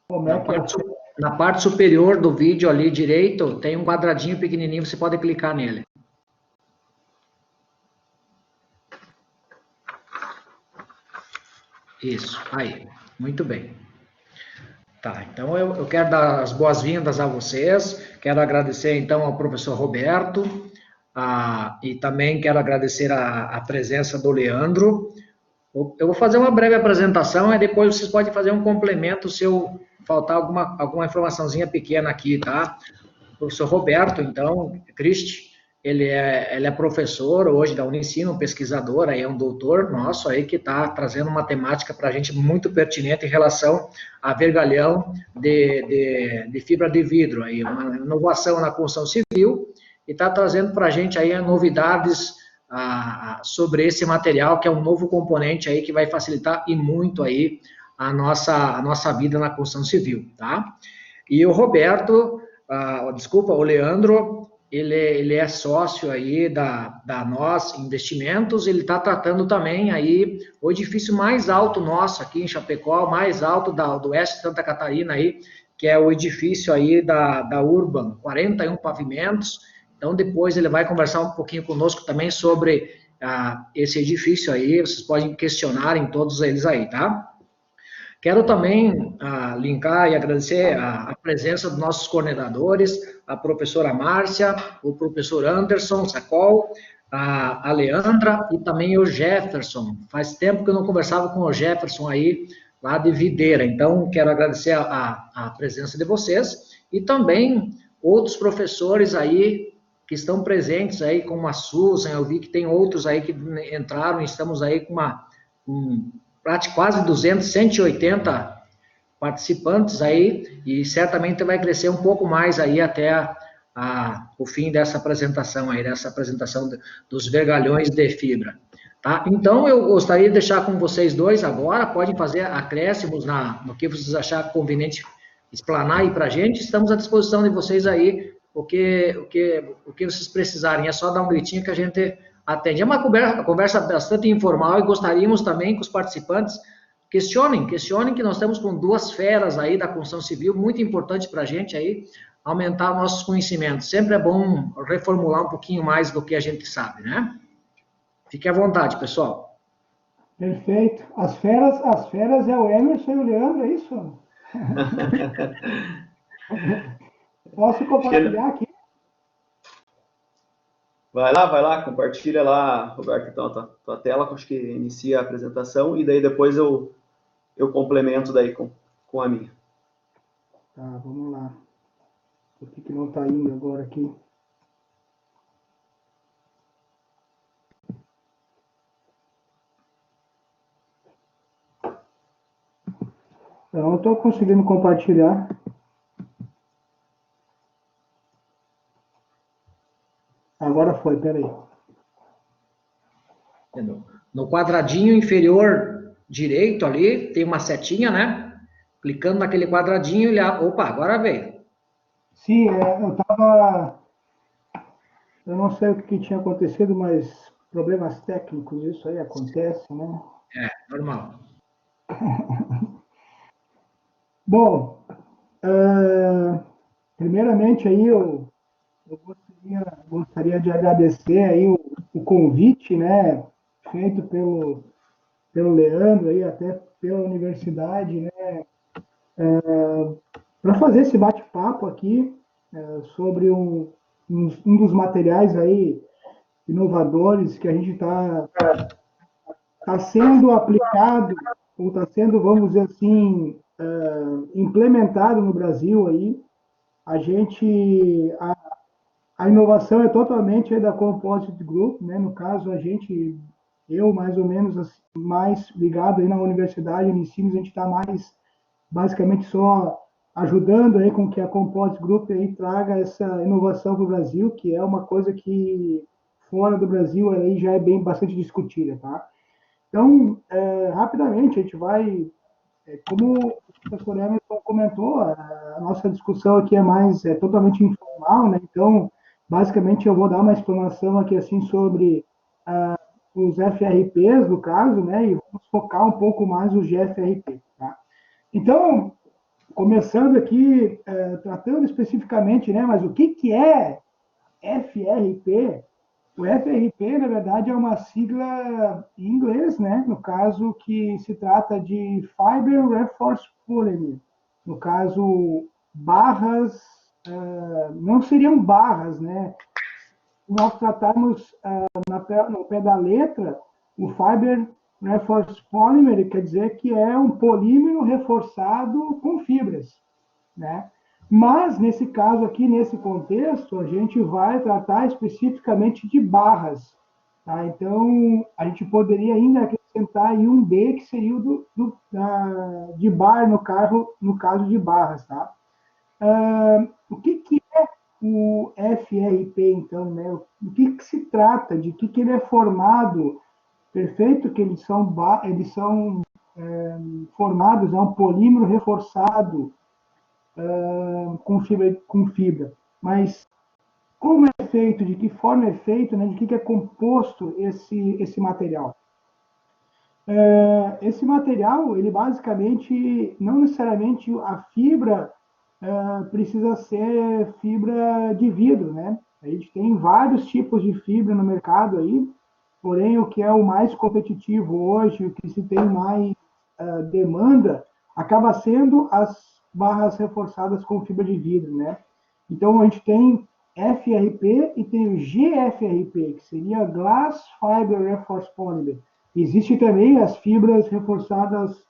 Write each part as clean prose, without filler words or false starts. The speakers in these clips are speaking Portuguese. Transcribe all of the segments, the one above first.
Como Na é que é? parte, na parte superior do vídeo ali direito, tem um quadradinho pequenininho, você pode clicar nele. Isso, aí, muito bem. Tá, então eu quero dar as boas-vindas a vocês, quero agradecer então ao professor Roberto, e também quero agradecer a presença do Leandro. Eu vou fazer uma breve apresentação e depois vocês podem fazer um complemento se eu faltar alguma informaçãozinha pequena aqui, tá? O professor Roberto, então, Cristi, ele é professor hoje da Unicino, um pesquisador, aí é um doutor nosso aí que está trazendo uma temática para a gente muito pertinente em relação a vergalhão de fibra de vidro, aí uma inovação na construção civil, e está trazendo para a gente aí novidades sobre esse material, que é um novo componente aí que vai facilitar e muito aí a nossa vida na construção civil, tá? E o Roberto, desculpa, o Leandro, ele é sócio aí da Nós Investimentos, ele está tratando também aí o edifício mais alto nosso aqui em Chapecó, mais alto do oeste de Santa Catarina aí, que é o edifício aí da Urban, 41 pavimentos. Então depois ele vai conversar um pouquinho conosco também sobre esse edifício aí, vocês podem questionar em todos eles aí, tá? Quero também linkar e agradecer a presença dos nossos coordenadores, a professora Márcia, o professor Anderson Sacol, a Leandra e também o Jefferson. Faz tempo que eu não conversava com o Jefferson aí, lá de Videira. Então, quero agradecer a presença de vocês e também outros professores aí que estão presentes aí, como a Susan, eu vi que tem outros aí que entraram, estamos aí com quase 200, 180 participantes aí, e certamente vai crescer um pouco mais aí até o fim dessa apresentação aí, dessa apresentação dos vergalhões de fibra. Tá? Então, eu gostaria de deixar com vocês dois agora, podem fazer acréscimos no que vocês acharem conveniente explanar aí para a gente, estamos à disposição de vocês aí, o que vocês precisarem, é só dar um gritinho que a gente atende. É uma conversa bastante informal e gostaríamos também que os participantes questionem que nós estamos com duas feras aí da construção civil, muito importante para a gente aí, aumentar nossos conhecimentos. Sempre é bom reformular um pouquinho mais do que a gente sabe, né? Fique à vontade, pessoal. Perfeito. As feras é o Emerson e o Leandro, é isso? Posso compartilhar aqui? Vai lá, compartilha lá, Roberto, então, tua tela, acho que inicia a apresentação, e daí depois eu complemento daí com a minha. Tá, vamos lá. Por que não está indo agora aqui? Eu não estou conseguindo compartilhar. Agora foi, peraí. No quadradinho inferior direito ali, tem uma setinha, né? Clicando naquele quadradinho, opa, agora veio. Sim, eu estava... Eu não sei o que tinha acontecido, mas problemas técnicos, isso aí acontece, né? É, normal. Bom, primeiramente aí eu gostaria de agradecer aí o convite, né, feito pelo Leandro aí, até pela universidade, né, para fazer esse bate-papo aqui sobre um dos materiais aí inovadores que a gente tá sendo aplicado, ou está sendo, vamos dizer assim, implementado no Brasil aí. A inovação é totalmente da Composite Group, né? No caso, eu mais ou menos mais ligado aí na universidade, no ensino, a gente está mais basicamente só ajudando aí com que a Composite Group aí traga essa inovação para o Brasil, que é uma coisa que fora do Brasil aí já é bastante discutida, tá? Então, rapidamente, a gente vai, como o professor Emerson comentou, a nossa discussão aqui é totalmente informal, né? Então, basicamente, eu vou dar uma explanação aqui assim sobre os FRPs, no caso, né? E vamos focar um pouco mais os GFRP, tá? Então, começando aqui, tratando especificamente, né, mas o que é FRP? O FRP, na verdade, é uma sigla em inglês, né? No caso, que se trata de Fiber Reinforced Polymer. No caso, barras, não seriam barras, né? Nós tratarmos no pé da letra, o Fiber Reinforced Polymer quer dizer que é um polímero reforçado com fibras, né? Mas, nesse caso aqui, nesse contexto, a gente vai tratar especificamente de barras. Tá? Então, a gente poderia ainda acrescentar aí um B, que seria o de bar no carro, no caso de barras. Tá? O que é o FRP, então? Né? O que se trata? De que ele é formado? Perfeito que eles são formados, é um polímero reforçado com fibra. Mas como é feito, de que forma é feito, né, de que é composto esse material? Esse material, ele basicamente, não necessariamente a fibra precisa ser fibra de vidro, né? A gente tem vários tipos de fibra no mercado aí, porém o que é o mais competitivo hoje, o que se tem mais demanda, acaba sendo as barras reforçadas com fibra de vidro, né? Então a gente tem FRP e tem o GFRP, que seria Glass Fiber Reinforced Polymer. Existe também as fibras reforçadas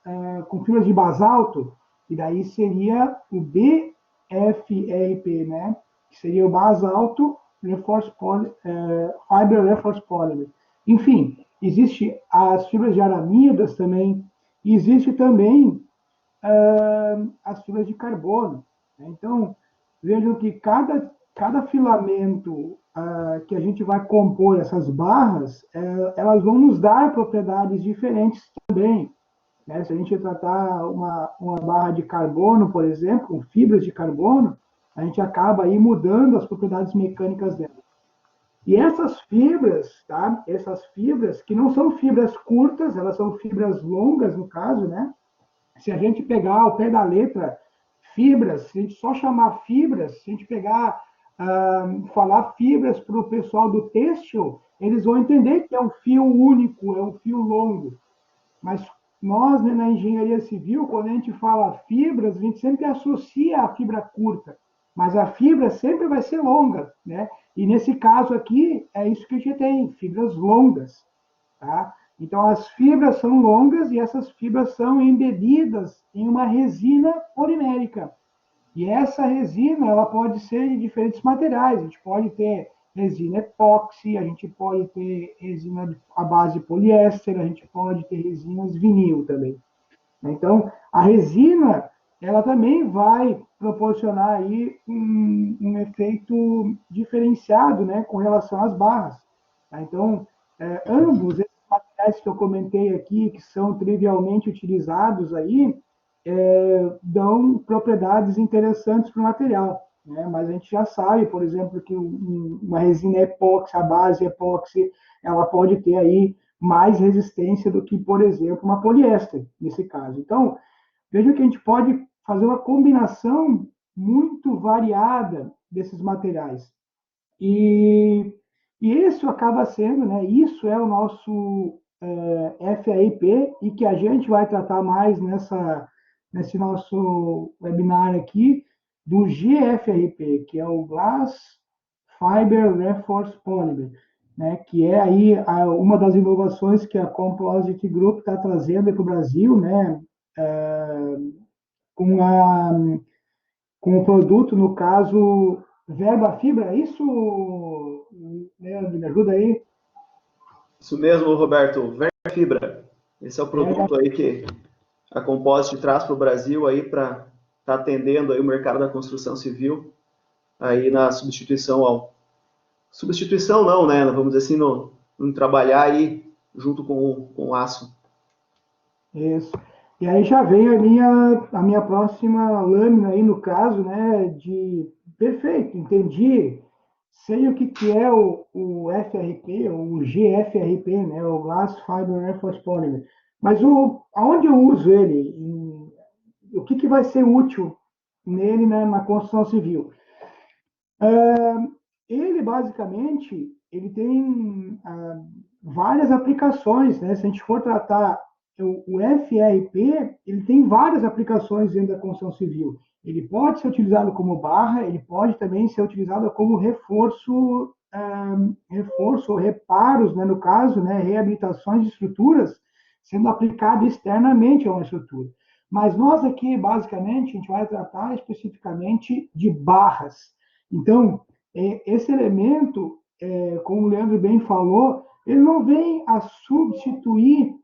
com fibras de basalto, e daí seria o BFRP, né? Que seria o basalto Fiber Reinforced Polymer. Enfim, existe as fibras de aramidas também, e existe também as fibras de carbono. Né? Então, vejam que cada filamento que a gente vai compor essas barras, elas vão nos dar propriedades diferentes também. Né? Se a gente tratar uma barra de carbono, por exemplo, com fibras de carbono, a gente acaba aí mudando as propriedades mecânicas dela. E essas fibras, tá? Essas fibras, que não são fibras curtas, elas são fibras longas, no caso, né? Se a gente pegar ao pé da letra fibras, se a gente só chamar fibras, se a gente pegar, falar fibras para o pessoal do têxtil, eles vão entender que é um fio único, é um fio longo. Mas nós, né, na engenharia civil, quando a gente fala fibras, a gente sempre associa a fibra curta, mas a fibra sempre vai ser longa, né? E nesse caso aqui, é isso que a gente tem, fibras longas, tá? Então, as fibras são longas e essas fibras são embedidas em uma resina polimérica. E essa resina, ela pode ser de diferentes materiais. A gente pode ter resina epóxi, a gente pode ter resina à base de poliéster, a gente pode ter resinas vinil também. Então, a resina, ela também vai proporcionar aí um efeito diferenciado, né, com relação às barras. Tá? Então, ambos esses materiais que eu comentei aqui, que são trivialmente utilizados aí, dão propriedades interessantes para o material. Né? Mas a gente já sabe, por exemplo, que uma resina epóxi, a base epóxi, ela pode ter aí mais resistência do que, por exemplo, uma poliéster, nesse caso. Então, veja que a gente pode fazer uma combinação muito variada desses materiais. E isso acaba sendo, né, isso é o nosso FAIP, e que a gente vai tratar mais nesse nosso webinar aqui, do GFRP, que é o Glass Fiber Reinforced Polymer, né, que é aí uma das inovações que a Composite Group está trazendo para o Brasil, né, com, a, com o produto, no caso, Verba Fibra. É isso, Leandro? Me ajuda aí. Isso mesmo, Roberto, Verfibra. Esse é o produto aí que a Composite traz para o Brasil aí para estar atendendo aí o mercado da construção civil aí na substituição não, né? Vamos dizer assim, no trabalhar aí junto com o aço. Isso. E aí já veio a minha próxima lâmina aí, no caso, né, perfeito, entendi, sei o que é o FRP, ou o GFRP, né, o Glass Fiber Reinforced Polymer, mas aonde eu uso ele? O que vai ser útil nele, né, na construção civil? Ele, basicamente, ele tem várias aplicações, né? Se a gente for tratar o FRP, ele tem várias aplicações dentro da construção civil. Ele pode ser utilizado como barra, ele pode também ser utilizado como reforço, ou reparos, né, no caso, né, reabilitações de estruturas, sendo aplicado externamente a uma estrutura. Mas nós aqui, basicamente, a gente vai tratar especificamente de barras. Então, esse elemento, como o Leandro bem falou, ele não vem a substituir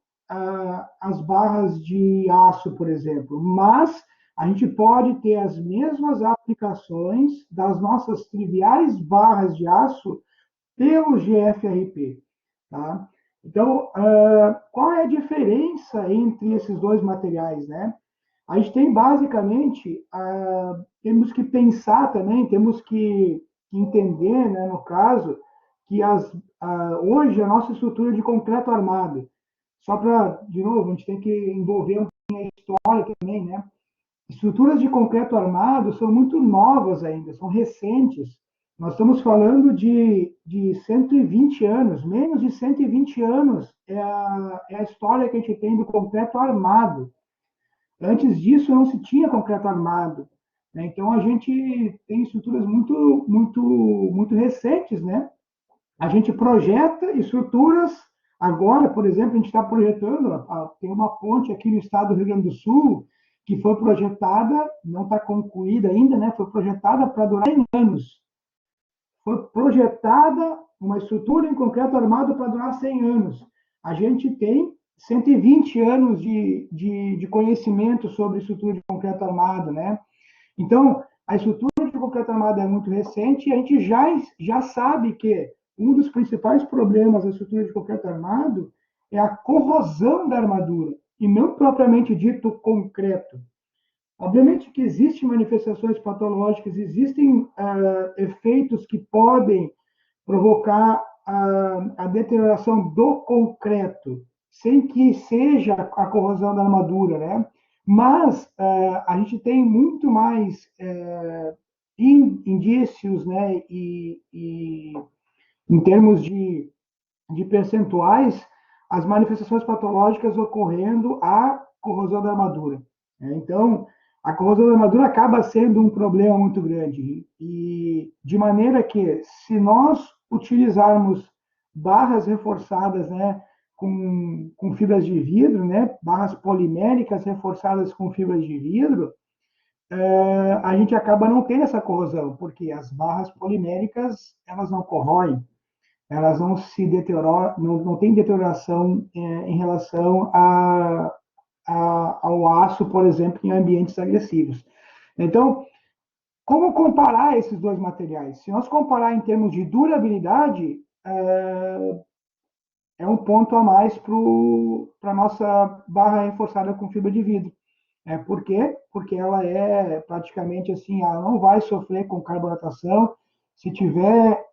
as barras de aço, por exemplo, mas a gente pode ter as mesmas aplicações das nossas triviais barras de aço pelo GFRP, tá? Então, qual é a diferença entre esses dois materiais, né? A gente tem basicamente, temos que pensar também, temos que entender, né, no caso, que hoje a nossa estrutura de concreto armado, só para, de novo, a gente tem que envolver um pouquinho a história também, né? Estruturas de concreto armado são muito novas ainda, são recentes. Nós estamos falando de 120 anos, menos de 120 anos é a história que a gente tem do concreto armado. Antes disso, não se tinha concreto armado, né? Então, a gente tem estruturas muito recentes, né? A gente projeta estruturas. Agora, por exemplo, a gente está projetando, tem uma ponte aqui no estado do Rio Grande do Sul, que foi projetada, não está concluída ainda, né? Foi projetada para durar 100 anos. Foi projetada uma estrutura em concreto armado para durar 100 anos. A gente tem 120 anos de conhecimento sobre estrutura de concreto armado, né? Então, a estrutura de concreto armado é muito recente e a gente já sabe que um dos principais problemas da estrutura de concreto armado é a corrosão da armadura, e não propriamente dito concreto. Obviamente que existem manifestações patológicas, existem efeitos que podem provocar a deterioração do concreto, sem que seja a corrosão da armadura, né? Mas a gente tem muito mais indícios, né? E em termos de percentuais, as manifestações patológicas ocorrendo à corrosão da armadura. Então, a corrosão da armadura acaba sendo um problema muito grande. E de maneira que, se nós utilizarmos barras reforçadas, né, com fibras de vidro, né, barras poliméricas reforçadas com fibras de vidro, a gente acaba não tendo essa corrosão, porque as barras poliméricas, elas não corroem, elas não se deterioram, não tem deterioração em relação ao aço, por exemplo, em ambientes agressivos. Então, como comparar esses dois materiais? Se nós comparar em termos de durabilidade, é um ponto a mais para a nossa barra reforçada com fibra de vidro. Por quê? Porque ela é praticamente assim, ela não vai sofrer com carbonatação se tiver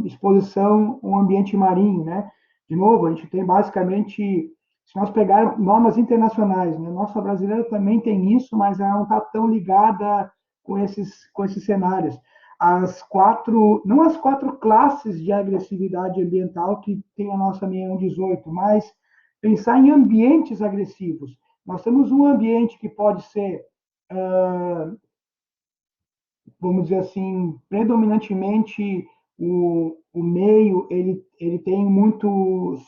exposição a um ambiente marinho, né? De novo, a gente tem basicamente, se nós pegarmos normas internacionais, né? Nossa brasileira também tem isso, mas ela não está tão ligada com esses cenários. Não as quatro classes de agressividade ambiental que tem a nossa 6118, mas pensar em ambientes agressivos. Nós temos um ambiente que pode ser, vamos dizer assim, predominantemente o meio, ele tem muito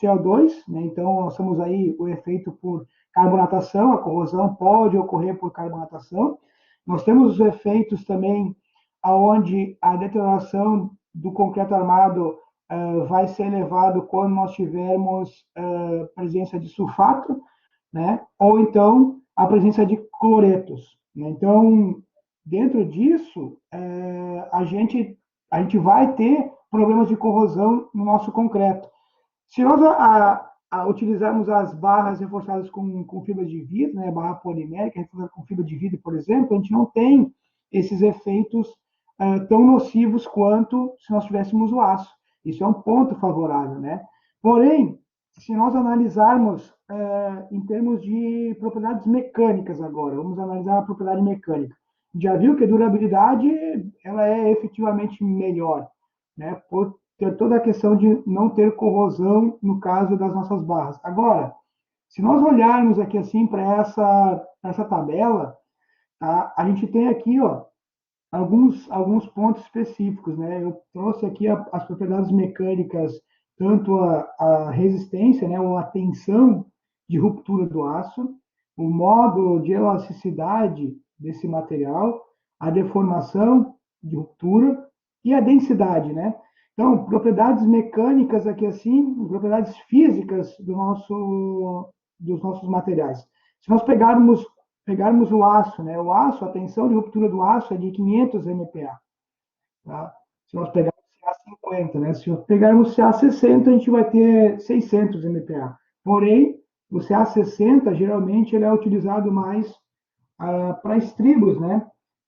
CO2, né? Então nós temos aí o efeito por carbonatação, a corrosão pode ocorrer por carbonatação. Nós temos os efeitos também aonde a deterioração do concreto armado vai ser elevado quando nós tivermos presença de sulfato, né? Ou então a presença de cloretos, né? Então, dentro disso, a gente vai ter problemas de corrosão no nosso concreto. Se nós utilizarmos as barras reforçadas com fibra de vidro, né, barra polimérica reforçada com fibra de vidro, por exemplo, a gente não tem esses efeitos tão nocivos quanto se nós tivéssemos o aço. Isso é um ponto favorável, né? Porém, se nós analisarmos em termos de propriedades mecânicas agora, vamos analisar a propriedade mecânica. Já viu que a durabilidade ela é efetivamente melhor, né? Por ter toda a questão de não ter corrosão no caso das nossas barras. Agora, se nós olharmos aqui assim para essa tabela, tá? A gente tem aqui, ó, alguns pontos específicos, né? Eu trouxe aqui as propriedades mecânicas, tanto a resistência, né, ou a tensão de ruptura do aço, o módulo de elasticidade desse material, a deformação de ruptura e a densidade, né? Então, propriedades mecânicas aqui assim, propriedades físicas dos nossos materiais. Se nós pegarmos o aço, né? O aço, a tensão de ruptura do aço é de 500 MPa, tá? Se nós pegarmos CA50, né? Se nós pegarmos CA60, a gente vai ter 600 MPa. Porém, o CA60 geralmente ele é utilizado mais para estribos, né?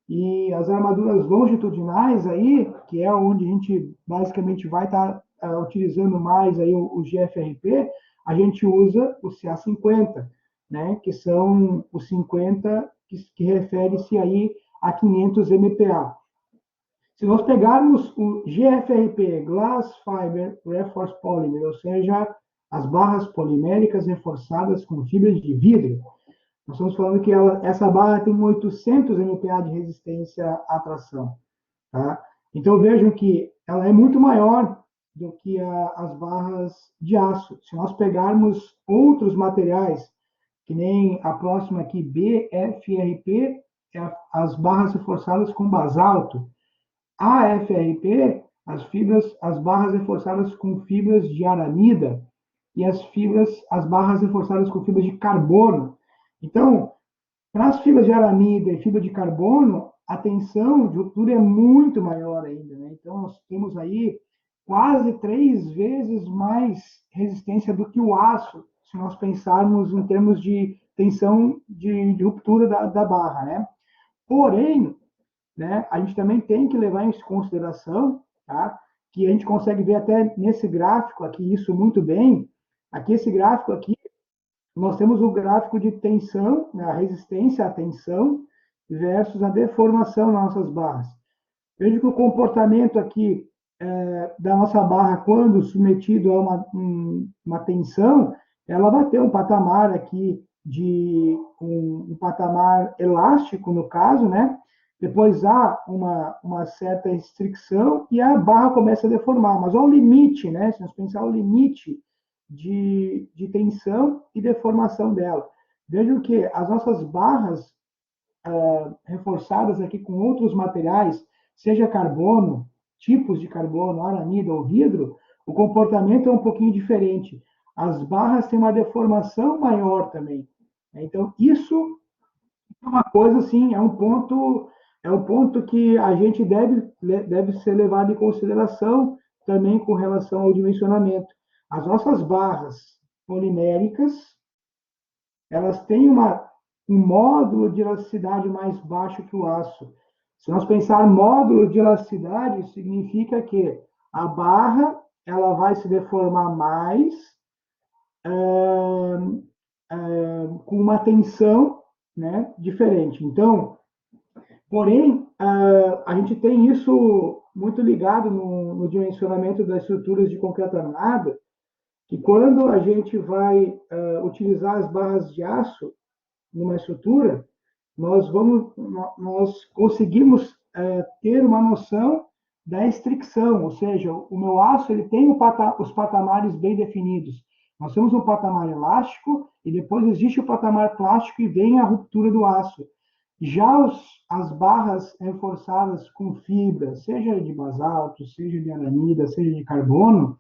E as armaduras longitudinais aí, que é onde a gente basicamente vai estar utilizando mais aí o GFRP, a gente usa o CA50, né? Que são os 50 que refere-se aí a 500 MPa. Se nós pegarmos o GFRP, Glass Fiber Reinforced Polymer, ou seja, as barras poliméricas reforçadas com fibras de vidro, nós estamos falando que essa barra tem 800 MPa de resistência à tração. Tá? Então vejam que ela é muito maior do que as barras de aço. Se nós pegarmos outros materiais, que nem a próxima aqui, BFRP, as barras reforçadas com basalto. AFRP, as barras reforçadas com fibras de aramida e as barras reforçadas com fibras de carbono. Então, para as fibras de aramida e fibra de carbono, a tensão de ruptura é muito maior ainda, né? Então, nós temos aí quase 3 vezes mais resistência do que o aço, se nós pensarmos em termos de tensão de ruptura da barra, né? Porém, né, a gente também tem que levar em consideração, tá? Que a gente consegue ver até nesse gráfico aqui isso muito bem. Aqui, esse gráfico aqui, nós temos o gráfico de tensão, né, a resistência à tensão versus a deformação nas nossas barras. Veja que o comportamento aqui da nossa barra, quando submetido a uma tensão, ela vai ter um patamar aqui de um patamar elástico, no caso, né? Depois há uma certa restrição e a barra começa a deformar. Mas olha o limite, né? Se nós pensar o limite de tensão e deformação dela. Vejam que as nossas barras reforçadas aqui com outros materiais, seja carbono, tipos de carbono, aramida ou vidro, o comportamento é um pouquinho diferente. As barras têm uma deformação maior também. Então, isso é uma coisa assim, é um ponto que a gente deve ser levado em consideração também com relação ao dimensionamento. As nossas barras poliméricas, elas têm um módulo de elasticidade mais baixo que o aço. Se nós pensar módulo de elasticidade, significa que a barra ela vai se deformar mais com uma tensão, né, diferente. Então, porém, a gente tem isso muito ligado no dimensionamento das estruturas de concreto armado, que quando a gente vai utilizar as barras de aço numa estrutura, nós conseguimos ter uma noção da restrição, ou seja, o meu aço ele tem os patamares bem definidos. Nós temos um patamar elástico e depois existe o patamar plástico e vem a ruptura do aço. Já as barras reforçadas com fibra, seja de basalto, seja de aramida, seja de carbono,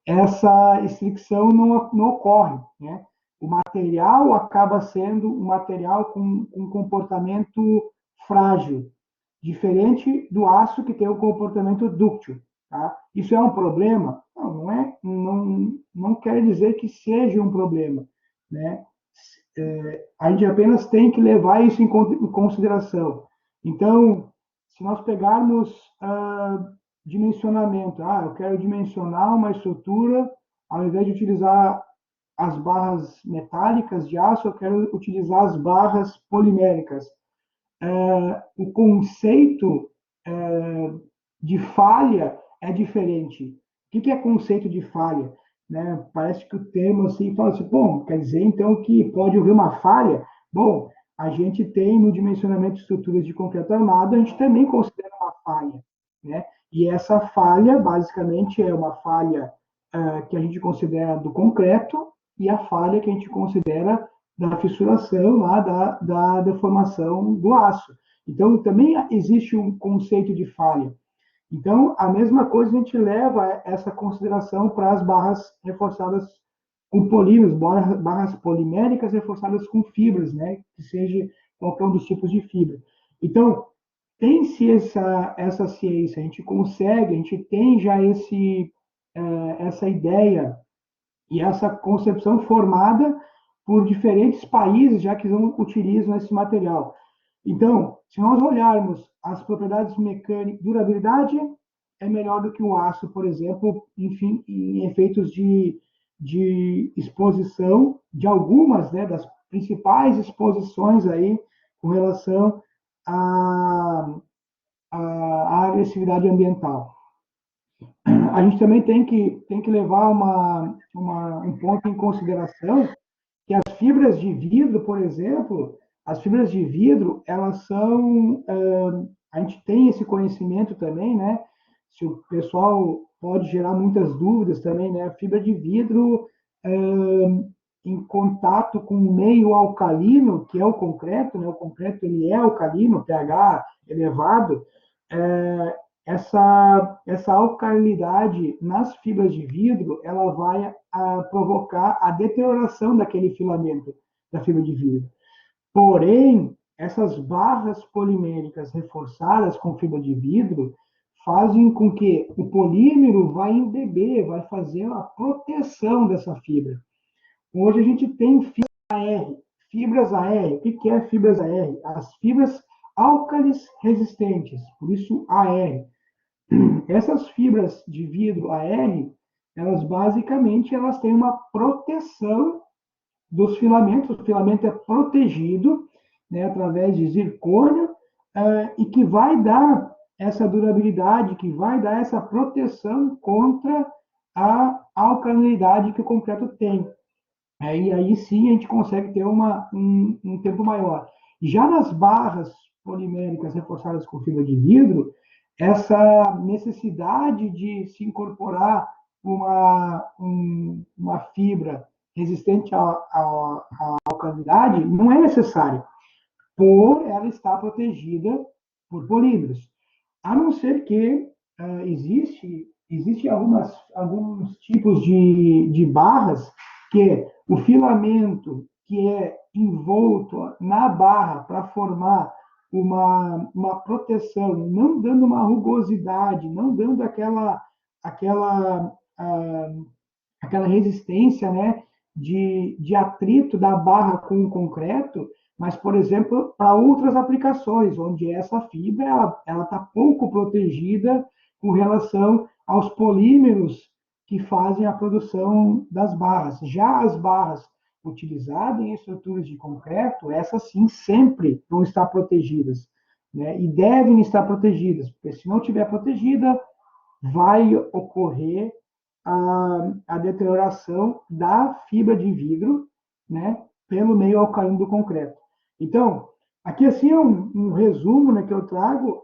essa restrição não ocorre, né? O material acaba sendo um material com um comportamento frágil, diferente do aço que tem o comportamento dúctil. Tá? Isso é um problema? Não, não é. Não quer dizer que seja um problema, né? A gente apenas tem que levar isso em consideração. Então, se nós pegarmos dimensionamento, eu quero dimensionar uma estrutura, ao invés de utilizar as barras metálicas de aço, eu quero utilizar as barras poliméricas. O conceito de falha é diferente. O que é conceito de falha? Né? Parece que o termo assim fala assim, bom, quer dizer então que pode haver uma falha? Bom, a gente tem no dimensionamento de estruturas de concreto armado, a gente também considera uma falha, né? E essa falha, basicamente, é uma falha que a gente considera do concreto e a falha que a gente considera da fissuração, lá da deformação do aço. Então, também existe um conceito de falha. Então, a mesma coisa a gente leva essa consideração para as barras reforçadas com polímeros, barras poliméricas reforçadas com fibras, né? Que seja qualquer um dos tipos de fibra. Então, tem-se essa ciência, a gente consegue, a gente tem já essa ideia e essa concepção formada por diferentes países já que utilizam esse material. Então, se nós olharmos as propriedades mecânicas, durabilidade é melhor do que o aço, por exemplo, enfim, em efeitos de exposição de algumas, né, das principais exposições aí com relação à agressividade ambiental. A gente também tem que levar um ponto em consideração que as fibras de vidro, por exemplo, as fibras de vidro, elas são, a gente tem esse conhecimento também, né? Se o pessoal pode gerar muitas dúvidas também, né? A fibra de vidro em contato com o meio alcalino, que é o concreto, né? O concreto ele é alcalino, pH elevado, essa alcalinidade nas fibras de vidro, ela vai provocar a deterioração daquele filamento da fibra de vidro. Porém, essas barras poliméricas reforçadas com fibra de vidro fazem com que o polímero vai embeber, vai fazer a proteção dessa fibra. Hoje a gente tem fibras AR. O que é fibras AR? As fibras álcalis resistentes, por isso AR. Essas fibras de vidro AR, elas basicamente elas têm uma proteção dos filamentos. O filamento é protegido, né, através de zircônio, e que vai dar essa durabilidade, que vai dar essa proteção contra a alcalinidade que o concreto tem. E aí sim a gente consegue ter um tempo maior. Já nas barras poliméricas reforçadas com fibra de vidro, essa necessidade de se incorporar uma fibra resistente à alcalinidade não é necessária, por ela estar protegida por polímeros. A não ser que existe alguns tipos de barras que o filamento que é envolto na barra para formar uma proteção, não dando uma rugosidade, não dando aquela resistência, né, de atrito da barra com o concreto, mas, por exemplo, para outras aplicações, onde essa fibra ela está pouco protegida com relação aos polímeros que fazem a produção das barras. Já as barras utilizadas em estruturas de concreto, essas sim sempre vão estar protegidas, né? E devem estar protegidas, porque se não estiver protegida, vai ocorrer a deterioração da fibra de vidro, né, pelo meio alcalino do concreto. Então, aqui assim é um resumo, né, que eu trago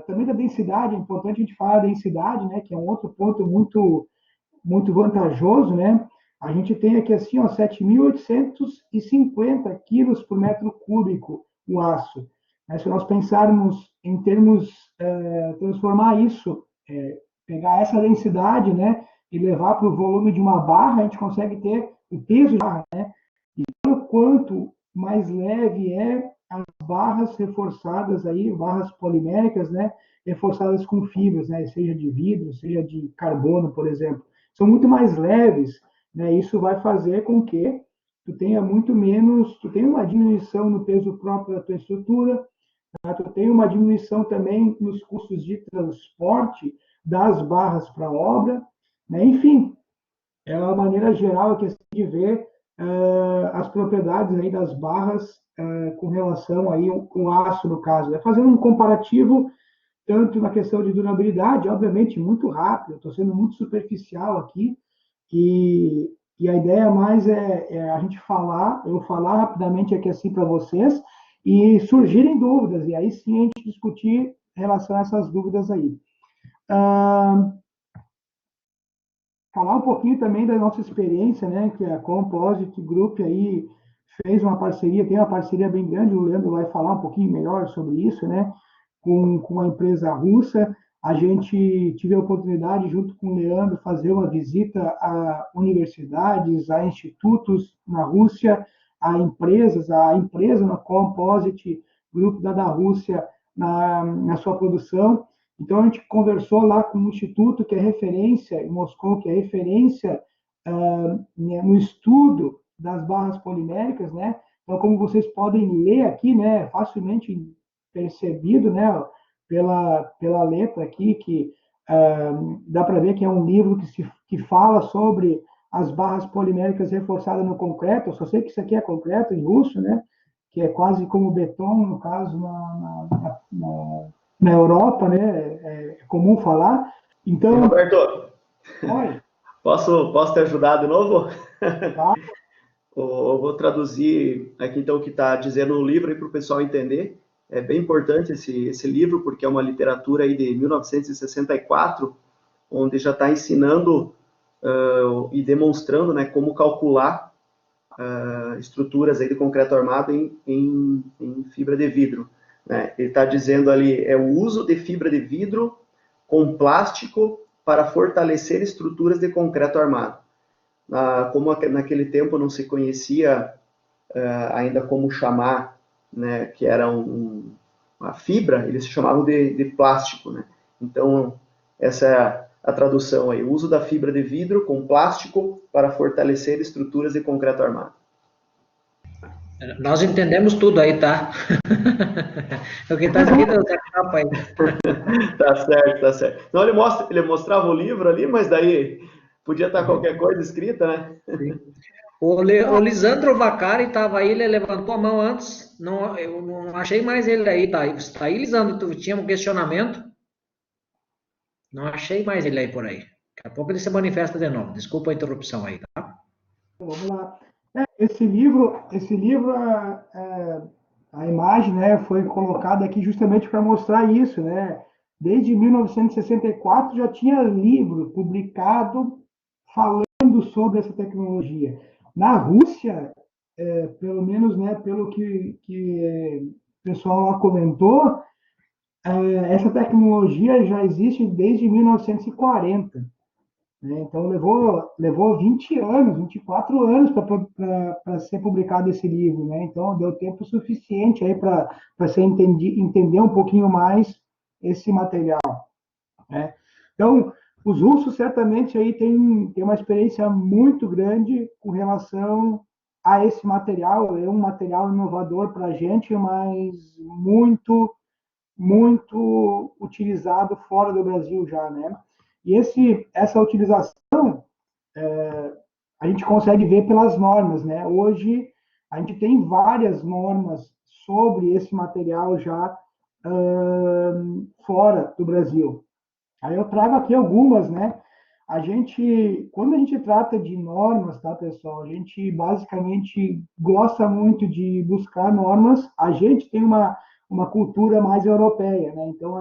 também da densidade. É importante a gente falar da densidade, né, que é um outro ponto muito vantajoso, né? A gente tem aqui assim, ó, 7.850 quilos por metro cúbico o aço. Se nós pensarmos em termos, transformar isso, pegar essa densidade, né, e levar para o volume de uma barra, a gente consegue ter o peso da barra, né? Então, quanto mais leve é as barras reforçadas aí, barras poliméricas, né, reforçadas com fibras, né, seja de vidro, seja de carbono, por exemplo, são muito mais leves, né? Isso vai fazer com que tu tenha uma diminuição no peso próprio da tua estrutura, tá? Tu tenha uma diminuição também nos custos de transporte das barras para a obra, né? Enfim, é uma maneira geral aqui de ver as propriedades aí das barras com relação aí com o aço, no caso. Fazendo um comparativo tanto na questão de durabilidade, obviamente muito rápido, estou sendo muito superficial aqui, e a ideia mais é a gente falar, eu falar rapidamente aqui assim para vocês, e surgirem dúvidas, e aí sim a gente discutir em relação a essas dúvidas aí. Ah, falar um pouquinho também da nossa experiência, né, que a Composite Group aí fez uma parceria, tem uma parceria bem grande, o Leandro vai falar um pouquinho melhor sobre isso, né, com a empresa russa. A gente tive a oportunidade, junto com o Leandro, fazer uma visita a universidades, a institutos na Rússia, a empresa na Composite Group da Rússia na sua produção. Então, a gente conversou lá com um instituto que é referência, em Moscou, que é referência no estudo das barras poliméricas, né? Então, como vocês podem ler aqui, né, facilmente percebido, né, pela letra aqui, que dá para ver que é um livro que fala sobre as barras poliméricas reforçadas no concreto. Eu só sei que isso aqui é concreto em russo, né, que é quase como beton, no caso, na Europa, né, é comum falar. E Então, Roberto, olha, posso te ajudar de novo? tá, Eu vou traduzir aqui então o que está dizendo no livro para o pessoal entender. É bem importante esse livro, porque é uma literatura aí de 1964, onde já está ensinando e demonstrando, né, como calcular estruturas aí de concreto armado em fibra de vidro. Né? Ele está dizendo ali, é o uso de fibra de vidro com plástico para fortalecer estruturas de concreto armado. Como naquele tempo não se conhecia ainda como chamar, né, que era uma fibra, eles chamavam de plástico. Né? Então, essa é a tradução aí. O uso da fibra de vidro com plástico para fortalecer estruturas de concreto armado. Nós entendemos tudo aí, tá? O que está escrito na capa aí. Tá certo, tá certo. Não, ele mostrava o livro ali, mas daí podia estar qualquer coisa escrita, né? O Lisandro Vacari estava aí, ele levantou a mão antes. Não, eu não achei mais ele aí, tá? Está aí, Lisandro, tu tinha um questionamento? Não achei mais ele aí por aí. Daqui a pouco ele se manifesta de novo. Desculpa a interrupção aí, tá? vamos lá. Esse livro a imagem, né, foi colocada aqui justamente para mostrar isso, né? Desde 1964 já tinha livro publicado falando sobre essa tecnologia. Na Rússia, pelo menos, né, pelo que o pessoal lá comentou, essa tecnologia já existe desde 1940. Né? Então, levou 20 anos, 24 anos para ser publicado esse livro. Né? Então, deu tempo suficiente aí para você entender um pouquinho mais esse material. Né? Então, os russos certamente aí têm uma experiência muito grande com relação a esse material. É um material inovador para a gente, mas muito utilizado fora do Brasil já, né? E essa utilização a gente consegue ver pelas normas, né? Hoje a gente tem várias normas sobre esse material já fora do Brasil. Aí eu trago aqui algumas, né? Quando a gente trata de normas, tá, pessoal? A gente basicamente gosta muito de buscar normas. A gente tem uma cultura mais europeia, né? Então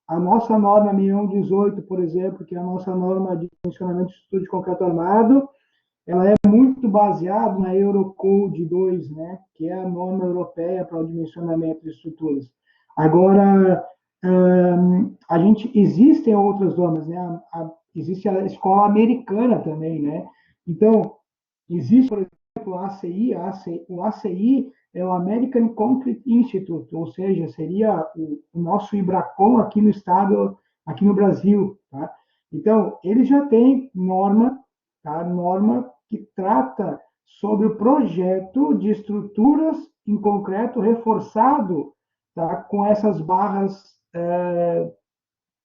a nossa norma 6118, por exemplo, que é a nossa norma de funcionamento de estudo de concreto armado, ela é muito baseada na Eurocode 2, né? Que é a norma europeia para o dimensionamento de estruturas. Agora, existem outras normas, né? Existe a escola americana também, né? Então, existe, por exemplo, o ACI é o American Concrete Institute, ou seja, seria o nosso IBRACON aqui no estado, aqui no Brasil, tá? Então, ele já tem norma, tá? Norma que trata sobre o projeto de estruturas em concreto reforçado, tá? Com essas barras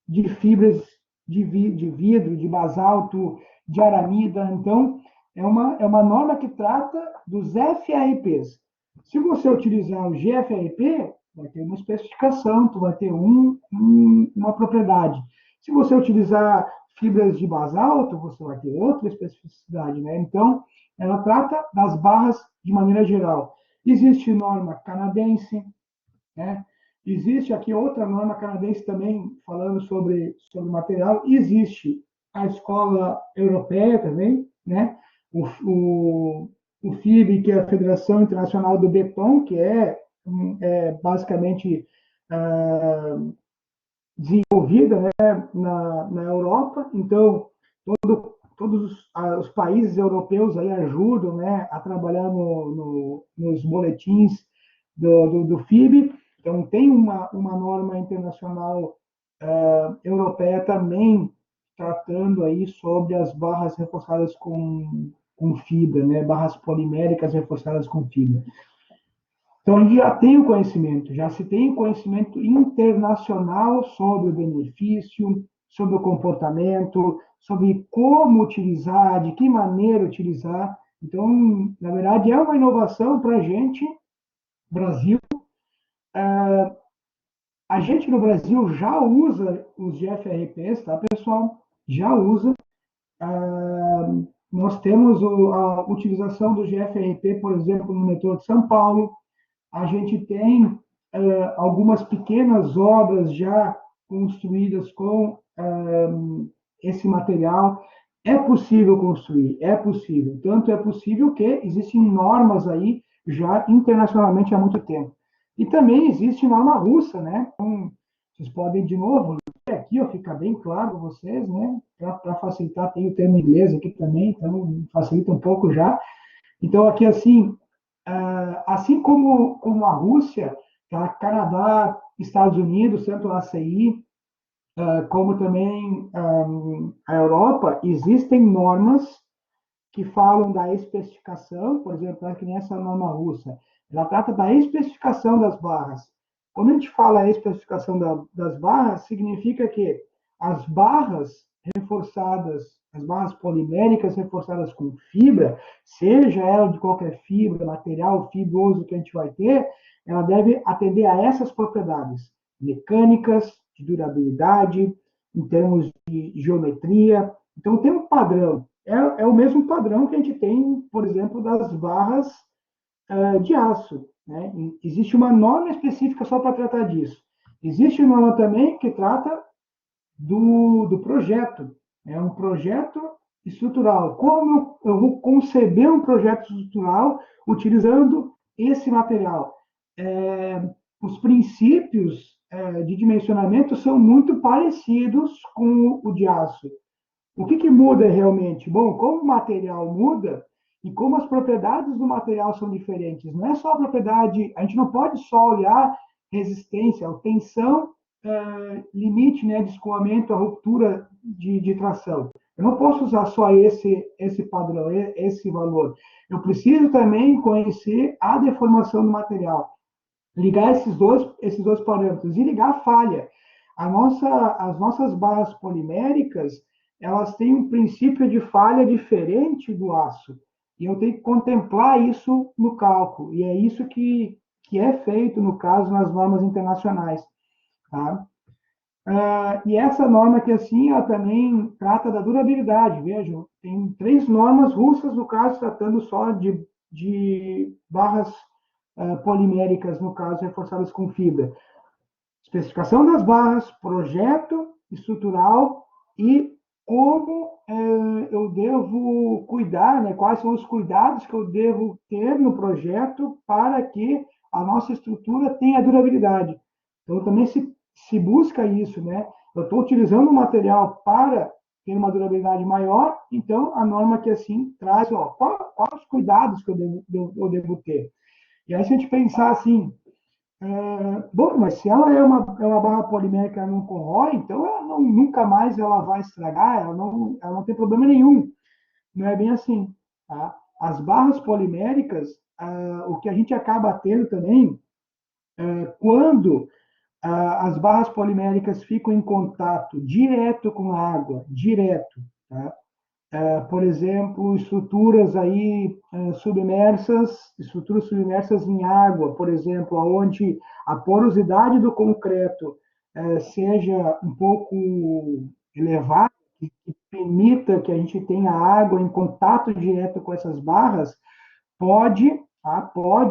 de fibras de vidro, de basalto, de aramida. Então, é uma norma que trata dos FRPs. Se você utilizar o GFRP, vai ter uma especificação, tu vai ter uma propriedade. Se você utilizar fibras de basalto, você vai ter outra especificidade, né? Então, ela trata das barras de maneira geral. Existe norma canadense, né? Existe aqui outra norma canadense também, falando sobre material. Existe a escola europeia também, né? O FIB, que é a Federação Internacional do Beton, que é basicamente desenvolvida, né, na Europa. Então, todos os países europeus aí ajudam, né, a trabalhar nos boletins do FIB. Então, tem uma norma internacional europeia também tratando aí sobre as barras reforçadas com fibra, né, barras poliméricas reforçadas com fibra. Então, a gente já tem o conhecimento, já se tem conhecimento internacional sobre o benefício, sobre o comportamento, sobre como utilizar, de que maneira utilizar. Então, na verdade, é uma inovação para a gente, Brasil. A gente no Brasil já usa os GFRPs, tá, pessoal? Já usa. Nós temos a utilização do GFRP, por exemplo, no metrô de São Paulo. A gente tem algumas pequenas obras já construídas com esse material. É possível construir, é possível. Tanto é possível que existem normas aí já internacionalmente há muito tempo. E também existe norma russa, né? Então, vocês podem, de novo, aqui, ó, fica bem claro para vocês, né? Para facilitar, tem o termo inglês aqui também, então facilita um pouco já. Então, aqui, assim, assim como a Rússia, tá? Canadá, Estados Unidos, tanto a ACI, como também a Europa, existem normas que falam da especificação, por exemplo, que nem essa norma russa, ela trata da especificação das barras. Quando a gente fala a especificação das barras, significa que as barras reforçadas, as barras poliméricas reforçadas com fibra, seja ela de qualquer fibra, material fibroso que a gente vai ter, ela deve atender a essas propriedades mecânicas, de durabilidade, em termos de geometria. Então, tem um padrão. É o mesmo padrão que a gente tem, por exemplo, das barras de aço. Né? Existe uma norma específica só para tratar disso. Existe uma norma também que trata do projeto. É um projeto estrutural. Como eu vou conceber um projeto estrutural utilizando esse material? Os princípios de dimensionamento são muito parecidos com o de aço. O que muda realmente? Bom, como o material muda e como as propriedades do material são diferentes. Não é só a propriedade, a gente não pode só olhar resistência, tensão, limite, né, de escoamento, a ruptura de tração. Eu não posso usar só esse padrão, esse valor. Eu preciso também conhecer a deformação do material, ligar esses dois parâmetros e ligar a falha. As nossas barras poliméricas, elas têm um princípio de falha diferente do aço. E eu tenho que contemplar isso no cálculo. E é isso que é feito, no caso, nas normas internacionais. Tá? E essa norma aqui, assim, ela também trata da durabilidade. Vejam, tem 3 normas russas, no caso, tratando só de barras poliméricas, no caso, reforçadas com fibra. Especificação das barras, projeto estrutural e como eu devo cuidar, né? Quais são os cuidados que eu devo ter no projeto para que a nossa estrutura tenha durabilidade. Então, também se busca isso, né? Eu estou utilizando um material para ter uma durabilidade maior, então a norma que assim traz, ó, quais os cuidados que eu devo ter. E aí, se a gente pensar assim, bom, mas se ela é uma barra polimérica, ela não corrói, então nunca mais ela vai estragar, ela não tem problema nenhum. Não é bem assim. Tá? As barras poliméricas, o que a gente acaba tendo também, quando as barras poliméricas ficam em contato direto com a água, direto, tá? Por exemplo, estruturas submersas em água, por exemplo, onde a porosidade do concreto seja um pouco elevada, que permita que a gente tenha água em contato direto com essas barras, pode